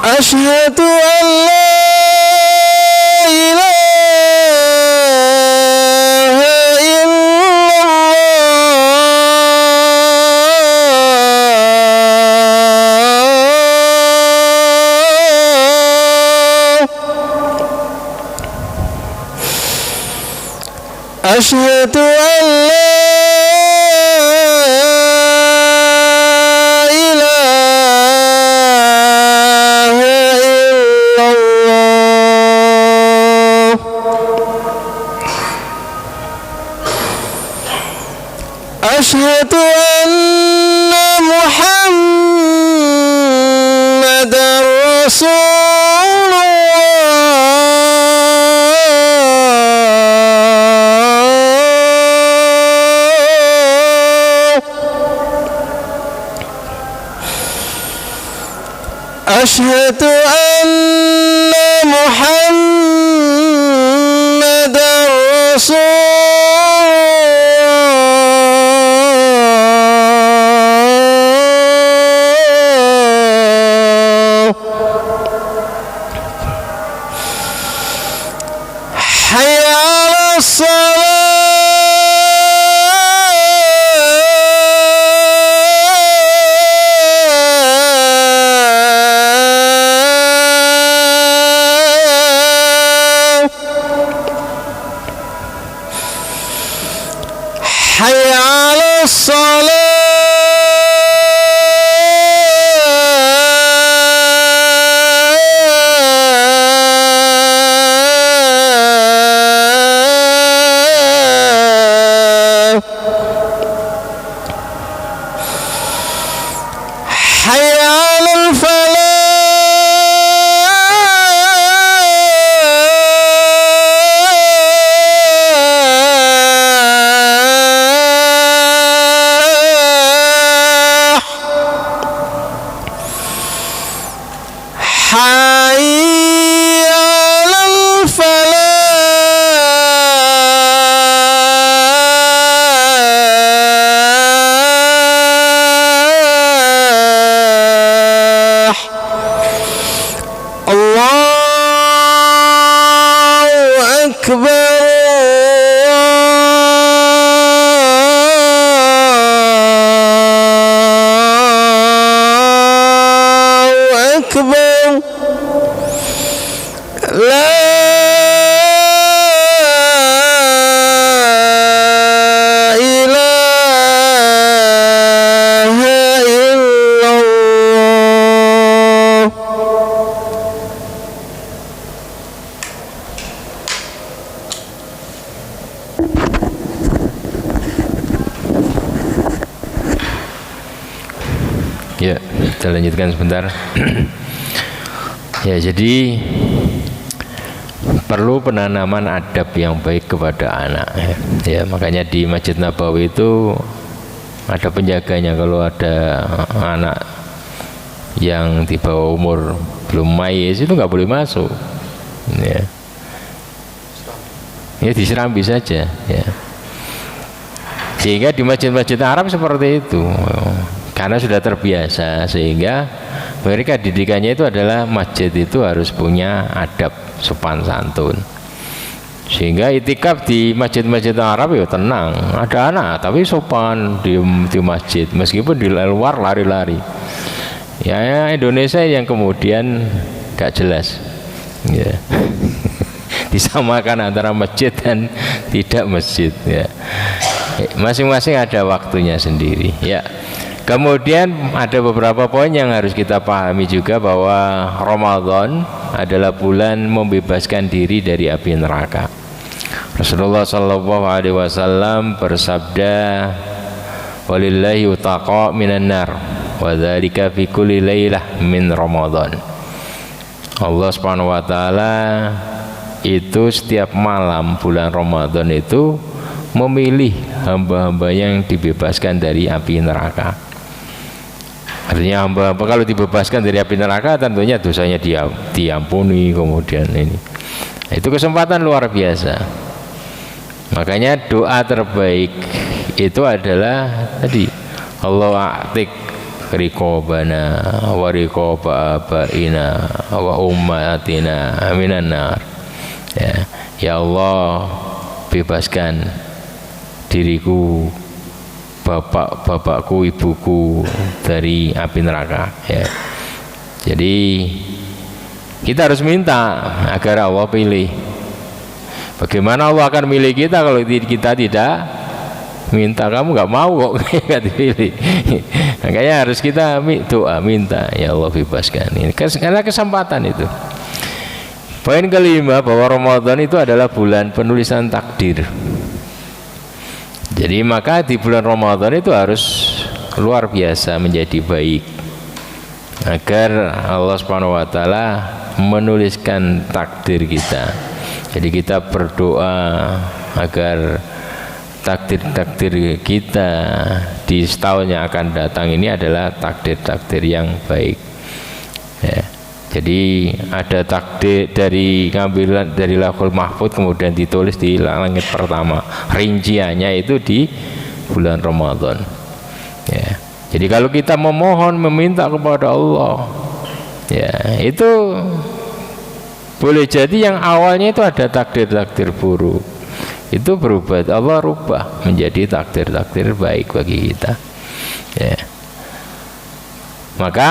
أشهد أن لا إله إلا الله أشهد أن لا أشهد أن محمدًا رسول الله أشهد أن محمدًا رسول حي على الصلاة حي على الفلاح Ya, kita lanjutkan sebentar. Ya, jadi perlu penanaman adab yang baik kepada anak. Ya, makanya di Masjid Nabawi itu ada penjaganya. Kalau ada anak yang di bawah umur belum mayyiz itu nggak boleh masuk. Ya, diserambi saja. Ya. Sehingga di masjid-masjid Arab seperti itu, karena sudah terbiasa, sehingga mereka didikannya itu adalah masjid itu harus punya adab sopan santun. Sehingga itikaf di masjid-masjid Arab ya tenang, ada anak tapi sopan di masjid, meskipun di luar lari-lari. Ya, Indonesia yang kemudian gak jelas. Ya. Disamakan antara masjid dan tidak masjid. Ya. Masing-masing ada waktunya sendiri. Ya. Kemudian ada beberapa poin yang harus kita pahami juga, bahwa Ramadan adalah bulan membebaskan diri dari api neraka. Rasulullah sallallahu alaihi wasallam bersabda, "Walillahi utaqa minan nar, wa dzalika fi kulli lailah min Ramadan." Allah Subhanahu wa taala itu setiap malam bulan Ramadan itu memilih hamba-hamba yang dibebaskan dari api neraka. Artinya hamba-hamba kalau dibebaskan dari api neraka tentunya dosanya diampuni, kemudian ini. Itu kesempatan luar biasa. Makanya doa terbaik itu adalah tadi, Allah a'tik riqabana wa riqaba abaina wa ummatina minan nar. Ya Allah, bebaskan diriku, bapakku, ibuku dari api neraka. Ya. Jadi kita harus minta agar Allah pilih. Bagaimana Allah akan milih kita kalau kita tidak minta? Kamu nggak mau kok nggak dipilih. Makanya harus kita doa, minta, ya Allah bebaskan. Ini karena kesempatan itu. Poin kelima, bahwa Ramadan itu adalah bulan penulisan takdir. Jadi maka di bulan Ramadan itu harus luar biasa menjadi baik, agar Allah Subhanahu wa taala menuliskan takdir kita. Jadi kita berdoa agar takdir-takdir kita di setahun yang akan datang ini adalah takdir-takdir yang baik. Ya. Jadi ada takdir dari ngambilan dari Lauhul Mahfuz kemudian ditulis di langit pertama. Rinciannya itu di bulan Ramadan. Ya. Jadi kalau kita memohon, meminta kepada Allah, ya itu boleh jadi yang awalnya itu ada takdir-takdir buruk, itu berubah, Allah rubah menjadi takdir-takdir baik bagi kita. Ya. Maka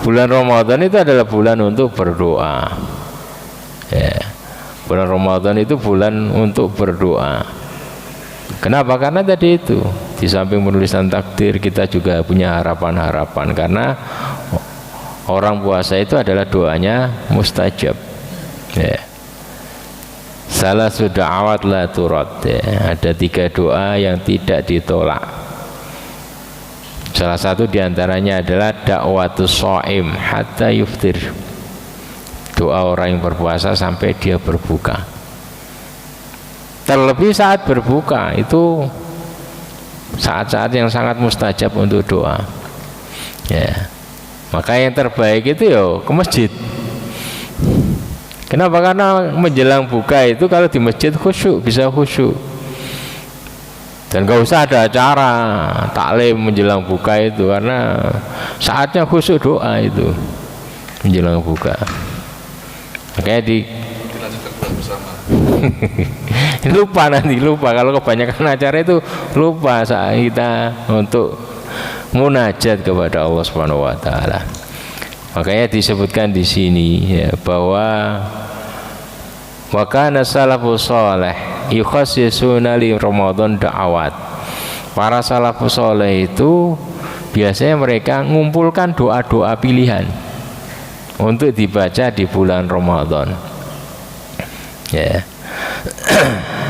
bulan Ramadan itu adalah bulan untuk berdoa. Ya. Bulan Ramadan itu bulan untuk berdoa. Kenapa? Karena tadi itu, di samping penulisan takdir, kita juga punya harapan-harapan, karena orang puasa itu adalah doanya mustajab. Ya. Salah sudah awat la turad. Ya. Ada 3 doa yang tidak ditolak. Salah satu diantaranya adalah dakwatus shaim hatta yuftir. Doa orang yang berpuasa sampai dia berbuka. Terlebih saat berbuka itu saat-saat yang sangat mustajab untuk doa. Ya. Maka yang terbaik itu ya ke masjid. Kenapa? Karena menjelang buka itu kalau di masjid khusyuk, bisa khusyuk. Dan gak usah ada acara taklim menjelang buka itu, karena saatnya khusyuk doa itu menjelang buka. Makanya lupa kalau kebanyakan acara itu lupa saat kita untuk munajat kepada Allah Subhanahu wa taala. Makanya disebutkan di sini ya, bahwa wa kana salafus saleh yukhassisuna li Ramadan da'awat. Para salafus saleh itu biasanya mereka mengumpulkan doa-doa pilihan untuk dibaca di bulan Ramadan. Ya.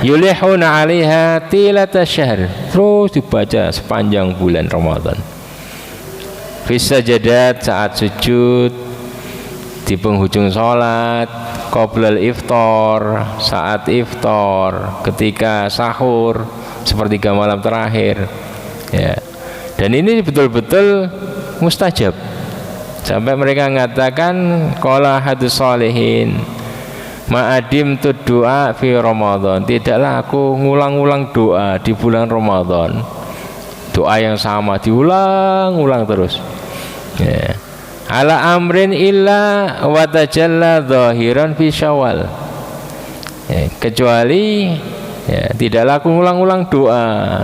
Yulihuna 'alaiha tilata syahr. Terus dibaca sepanjang bulan Ramadan. Fisajadat saat sujud, di penghujung sholat, qoblal iftar, saat iftar, ketika sahur, sepertiga malam terakhir, ya. Dan ini betul-betul mustajab. Sampai mereka mengatakan qala hadus sholihin ma'adim tu doa fi Ramadan. Tidaklah aku ngulang-ulang doa di bulan Ramadan. Doa yang sama diulang-ulang terus. Ya. Ala amrin illa wa tajalla zahiran fi Syawal. Ya, kecuali ya, tidaklah aku ngulang-ulang doa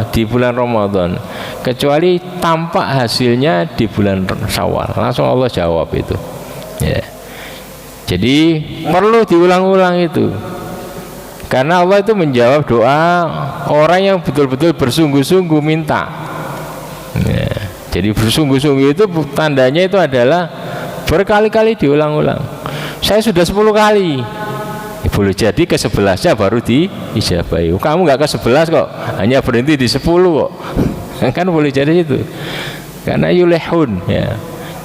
di bulan Ramadan kecuali tampak hasilnya di bulan Syawal. Langsung Allah jawab itu. Ya. Jadi perlu diulang-ulang itu. Karena Allah itu menjawab doa orang yang betul-betul bersungguh-sungguh minta. Ya. Jadi bersungguh-sungguh itu tandanya itu adalah berkali-kali diulang-ulang. Saya sudah 10 kali. Boleh jadi ke-11-nya baru diijabahi. Kamu nggak ke-11 kok, hanya berhenti di 10 kok. Kan boleh jadi itu. Karena yulehun ya.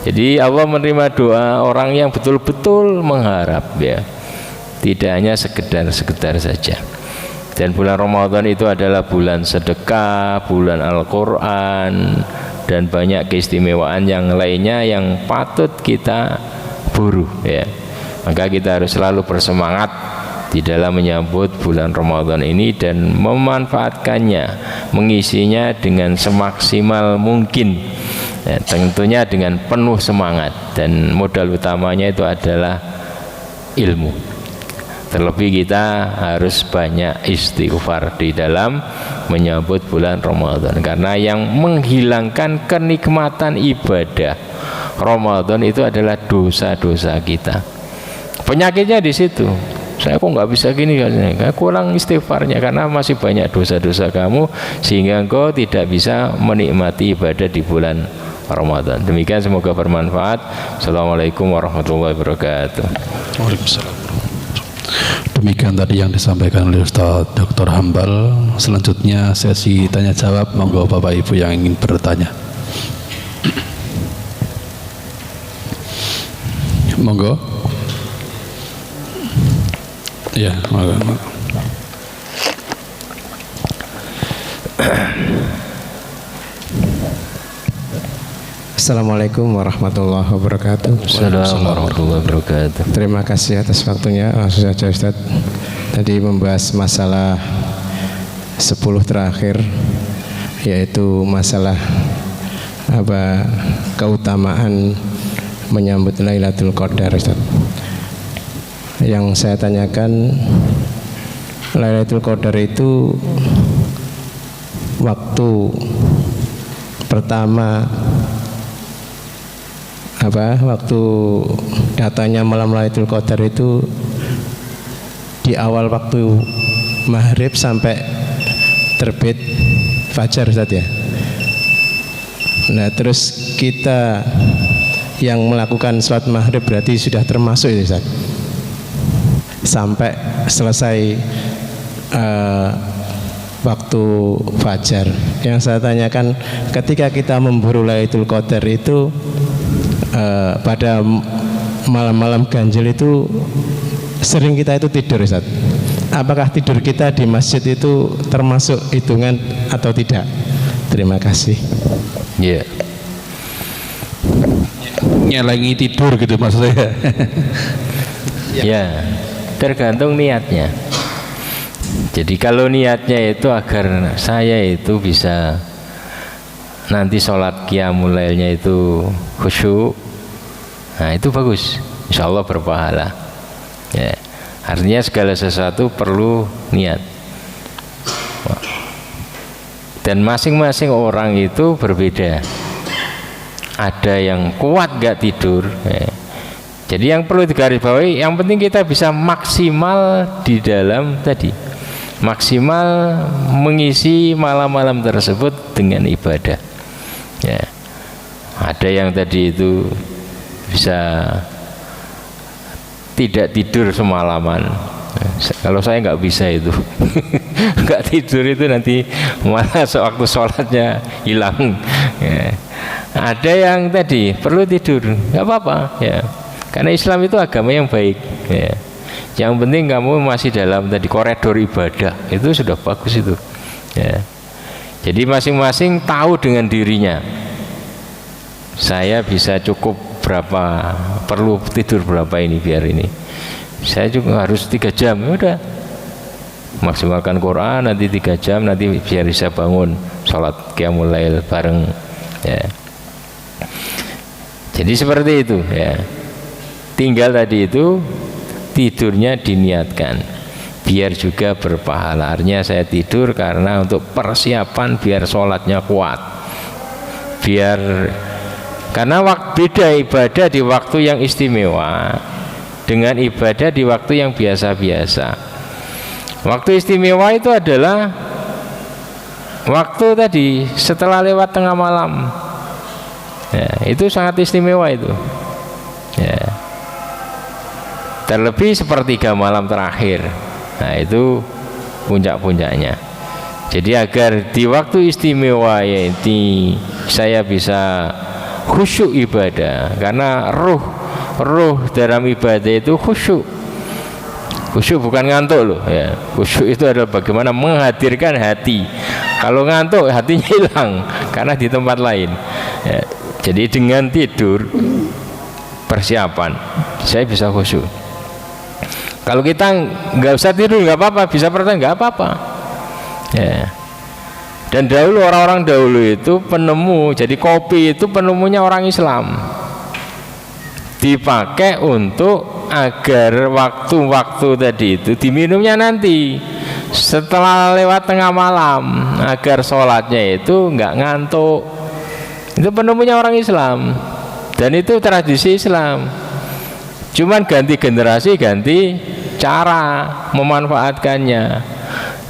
Jadi Allah menerima doa orang yang betul-betul mengharap ya. Tidak hanya sekedar saja. Dan bulan Ramadan itu adalah bulan sedekah, bulan Al-Qur'an, dan banyak keistimewaan yang lainnya yang patut kita buru ya. Maka kita harus selalu bersemangat di dalam menyambut bulan Ramadan ini dan memanfaatkannya, mengisinya dengan semaksimal mungkin ya, tentunya dengan penuh semangat, dan modal utamanya itu adalah ilmu. Terlebih kita harus banyak istighfar di dalam menyambut bulan Ramadan, karena yang menghilangkan kenikmatan ibadah Ramadan itu adalah dosa-dosa kita. Penyakitnya di situ. Saya kok nggak bisa gini, kurang istighfarnya karena masih banyak dosa-dosa kamu sehingga engkau tidak bisa menikmati ibadah di bulan Ramadan. Demikian, semoga bermanfaat. Assalamualaikum warahmatullahi wabarakatuh. Waalaikumsalam. Demikian tadi yang disampaikan oleh Ustaz Dr. Hambal. Selanjutnya sesi tanya jawab. Monggo Bapak Ibu yang ingin bertanya. Monggo. Ya, monggo. Assalamualaikum warahmatullahi wabarakatuh. Assalamualaikum warahmatullahi wabarakatuh. Terima kasih atas waktunya. Langsung saja Ustaz. Tadi membahas masalah 10 terakhir, yaitu masalah keutamaan menyambut Lailatul Qadar, Ustaz. Yang saya tanyakan, Lailatul Qadar itu waktu pertama waktu datanya malam Lailatul Qadar itu di awal waktu maghrib sampai terbit fajar, Ustaz ya. Nah, terus kita yang melakukan sholat maghrib berarti sudah termasuk itu, Ustaz, sampai selesai waktu fajar. Yang saya tanyakan, ketika kita memburu Lailatul Qadar itu pada malam-malam ganjil itu sering kita itu tidur, Ustaz. Apakah tidur kita di masjid itu termasuk hitungan atau tidak? Terima kasih. Ya. Nyelengi tidur gitu maksudnya. Ya, tergantung niatnya. Jadi kalau niatnya itu agar saya itu bisa nanti sholat qiyamul lailnya itu khusyuk, nah itu bagus, insya Allah berpahala ya. Artinya segala sesuatu perlu niat, dan masing-masing orang itu berbeda. Ada yang kuat gak tidur ya. Jadi yang perlu digarisbawahi, yang penting kita bisa maksimal di dalam tadi, maksimal mengisi malam-malam tersebut dengan ibadah ya. Ada yang tadi itu bisa tidak tidur semalaman. Kalau saya nggak bisa itu. Nggak tidur itu nanti malah sewaktu sholatnya hilang ya. Ada yang tadi perlu tidur, nggak apa-apa ya. Karena Islam itu agama yang baik ya. Yang penting kamu masih dalam tadi koridor ibadah, itu sudah bagus itu ya. Jadi masing-masing tahu dengan dirinya. Saya bisa cukup berapa, perlu tidur berapa ini biar ini. Saya juga harus 3 jam, ya udah. Maksimalkan Quran nanti 3 jam, nanti biar bisa bangun sholat qiyamul lail bareng ya. Jadi seperti itu ya. Tinggal tadi itu tidurnya diniatkan biar juga berpahala. Artinya saya tidur karena untuk persiapan biar sholatnya kuat, biar karena beda ibadah di waktu yang istimewa dengan ibadah di waktu yang biasa-biasa. Waktu istimewa itu adalah waktu tadi setelah lewat tengah malam ya, itu sangat istimewa itu ya. Terlebih sepertiga malam terakhir, nah itu puncak-puncaknya. Jadi agar di waktu istimewa ini saya bisa khusyuk ibadah, karena ruh dalam ibadah itu khusyuk. Khusyuk bukan ngantuk loh ya. Khusyuk itu adalah bagaimana menghadirkan hati. Kalau ngantuk hatinya hilang karena di tempat lain ya. Jadi dengan tidur persiapan saya bisa khusyuk. Kalau kita nggak usah tidur nggak apa-apa, bisa pertanyaan nggak apa-apa ya. Dan dahulu orang-orang dahulu itu penemu, jadi kopi itu penemunya orang Islam, dipakai untuk agar waktu-waktu tadi itu diminumnya nanti setelah lewat tengah malam, agar sholatnya itu nggak ngantuk. Itu penemunya orang Islam dan itu tradisi Islam. Cuman ganti generasi, ganti cara memanfaatkannya.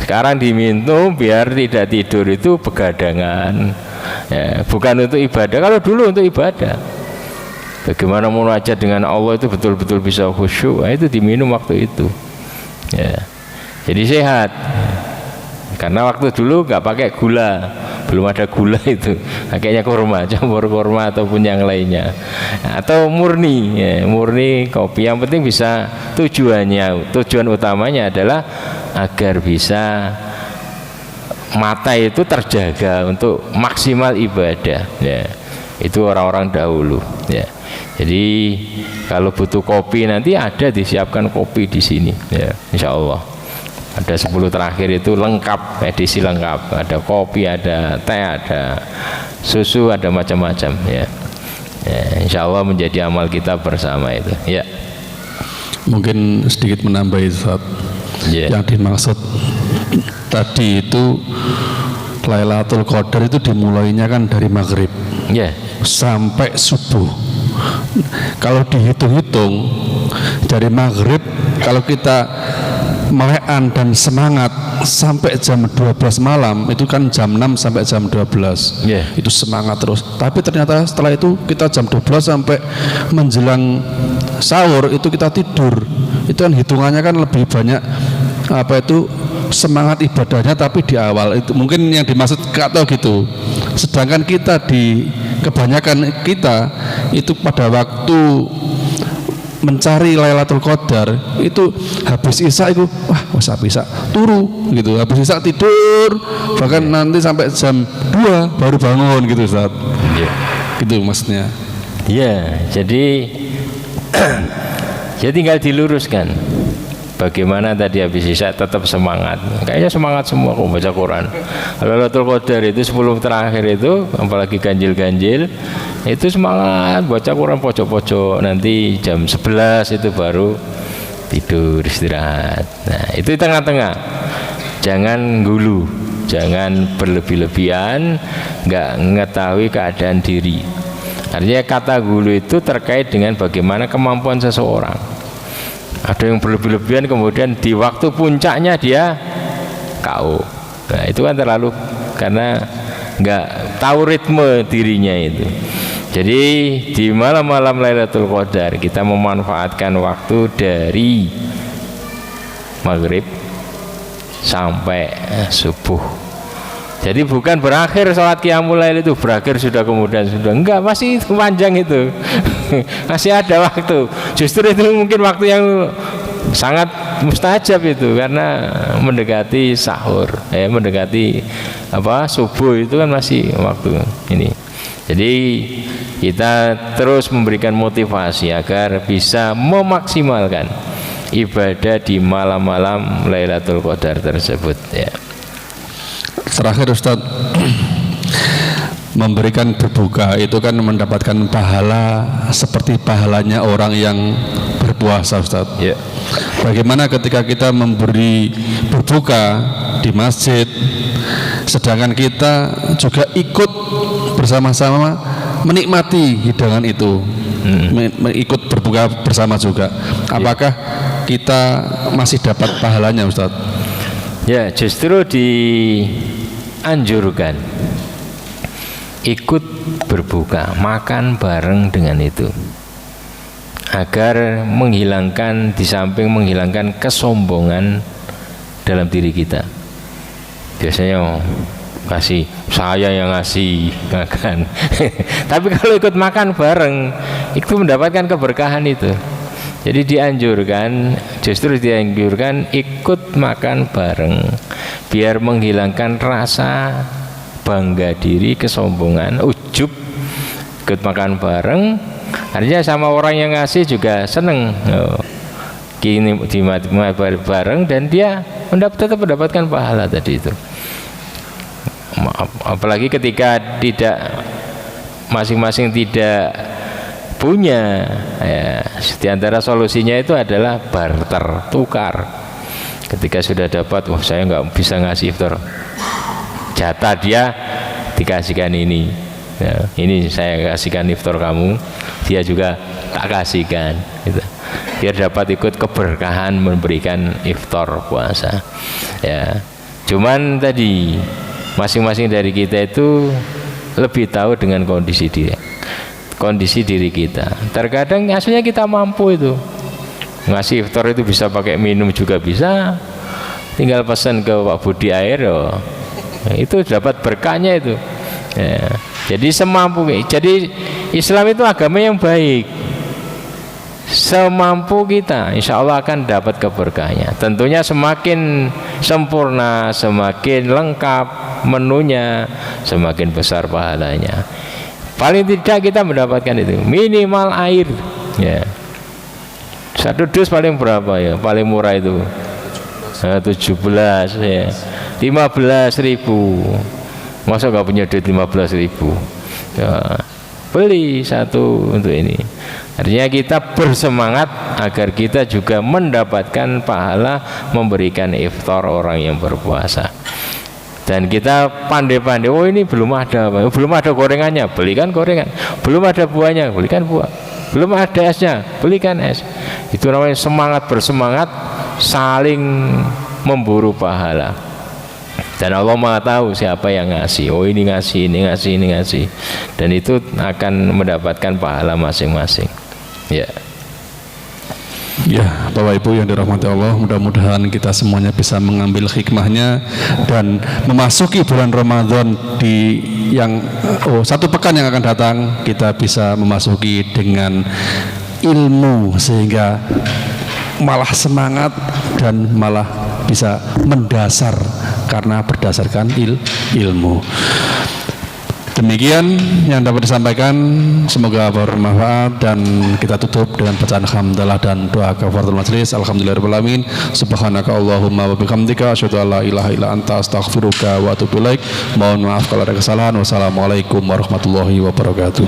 Sekarang diminum biar tidak tidur itu begadangan ya, bukan untuk ibadah. Kalau dulu untuk ibadah, bagaimana munajat dengan Allah itu betul-betul bisa khusyuk, itu diminum waktu itu ya. Jadi sehat karena waktu dulu nggak pakai gula, belum ada gula itu, pakainya kurma, campur kurma ataupun yang lainnya, atau murni ya, murni kopi. Yang penting bisa tujuan utamanya adalah agar bisa mata itu terjaga untuk maksimal ibadah ya. Itu orang-orang dahulu ya. Jadi kalau butuh kopi nanti ada disiapkan kopi di sini ya, insya Allah. Ada 10 terakhir itu lengkap, edisi lengkap, ada kopi, ada teh, ada susu, ada macam-macam ya. Ya, insya Allah menjadi amal kita bersama itu ya. Mungkin sedikit menambahi Ustaz. Yang dimaksud tadi itu Lailatul Qadar itu dimulainya kan dari maghrib sampai subuh. Kalau dihitung-hitung dari maghrib, kalau kita melekan dan semangat sampai jam 12 malam, itu kan jam 6 sampai jam 12 itu semangat terus. Tapi ternyata setelah itu kita jam 12 sampai menjelang sahur itu kita tidur. Itu kan hitungannya kan lebih banyak apa itu semangat ibadahnya, tapi di awal itu mungkin yang dimaksud atau gitu. Sedangkan kita di kebanyakan kita itu pada waktu mencari Lailatul Qadar itu habis isya itu habis isya turu gitu, habis isya tidur, bahkan nanti sampai jam 2 baru bangun gitu Ustaz. Gitu maksudnya. Jadi ya tinggal diluruskan. Bagaimana tadi habis isya tetap semangat. Kayaknya semangat semua kok baca Quran. Lailatul Qadar itu 10 terakhir itu, apalagi ganjil-ganjil, itu semangat baca Quran pojok-pojok. Nanti jam 11 itu baru tidur istirahat. Nah, itu di tengah-tengah. Jangan gulu, jangan berlebih-lebihan, nggak mengetahui keadaan diri. Artinya kata gulu itu terkait dengan bagaimana kemampuan seseorang. Ada yang berlebih-lebihan kemudian di waktu puncaknya dia KO. Nah, itu kan terlalu, karena nggak tahu ritme dirinya itu. Jadi di malam-malam Lailatul Qadar kita memanfaatkan waktu dari maghrib sampai subuh. Jadi bukan berakhir sholat qiyamul lail itu berakhir sudah kemudian sudah, enggak, masih panjang itu. Masih ada waktu. Justru itu mungkin waktu yang sangat mustajab itu, karena mendekati sahur, mendekati subuh itu kan masih waktu ini. Jadi kita terus memberikan motivasi agar bisa memaksimalkan ibadah di malam-malam Lailatul Qadar tersebut ya. Terakhir Ustadz, memberikan berbuka itu kan mendapatkan pahala seperti pahalanya orang yang berpuasa Ustadz Ya. Bagaimana ketika kita memberi berbuka di masjid, sedangkan kita juga ikut bersama-sama menikmati hidangan itu, ikut berbuka bersama juga. Apakah kita masih dapat pahalanya Ustadz? Ya, justru dianjurkan ikut berbuka, makan bareng dengan itu, agar menghilangkan, di samping menghilangkan kesombongan dalam diri kita. Biasanya kasih, saya yang ngasih makan. Tapi kalau ikut makan bareng itu mendapatkan keberkahan itu. Jadi dianjurkan, justru dianjurkan ikut makan bareng, biar menghilangkan rasa bangga diri, kesombongan, ujub. Ikut makan bareng, artinya sama orang yang ngasih juga seneng. Kini bareng dan dia tetap mendapatkan pahala tadi itu. Apalagi ketika tidak, masing-masing tidak punya ya, di antara solusinya itu adalah barter, tukar. Ketika sudah dapat, wah saya nggak bisa ngasih iftar, jatah dia dikasihkan ini ya, ini saya kasihkan iftar kamu, dia juga tak kasihkan gitu. Biar dapat ikut keberkahan memberikan iftar puasa ya. Cuman tadi masing-masing dari kita itu lebih tahu dengan kondisi diri kita. Terkadang aslinya kita mampu itu ngasih iftar, itu bisa pakai minum juga bisa, tinggal pesan ke Pak Budi air itu dapat berkahnya itu ya. Jadi semampu, jadi Islam itu agama yang baik. Semampu kita insya Allah akan dapat keberkahnya. Tentunya semakin sempurna, semakin lengkap menunya, semakin besar pahalanya. Paling tidak kita mendapatkan itu minimal air ya. Satu dus paling berapa ya? Paling murah itu 17 ya, 15.000. Masa gak punya duit 15.000 ya, beli satu untuk ini. Artinya kita bersemangat agar kita juga mendapatkan pahala memberikan iftar orang yang berpuasa. Dan kita pandai-pandai, oh ini belum ada gorengannya, belikan gorengan. Belum ada buahnya, belikan buah. Belum ada esnya, belikan es. Itu namanya semangat, bersemangat, saling memburu pahala. Dan Allah Maha tahu siapa yang ngasih. Oh ini ngasih, ini ngasih, ini ngasih. Dan itu akan mendapatkan pahala masing-masing. Ya. Ya, Bapak Ibu yang dirahmati Allah, mudah-mudahan kita semuanya bisa mengambil hikmahnya dan memasuki bulan Ramadan di yang satu pekan yang akan datang, kita bisa memasuki dengan ilmu sehingga malah semangat dan malah bisa mendasar karena berdasarkan ilmu. Demikian yang dapat disampaikan, semoga bermanfaat, dan kita tutup dengan bacaan hamdalah dan doa kafaratul majelis. Alhamdulillahirabbil alamin. Subhanaka Allahumma wa bihamdika asyhadu an la ilaha illa anta astaghfiruka wa atubu ilaik. Mohon maaf kalau ada kesalahan. Wassalamualaikum warahmatullahi wabarakatuh.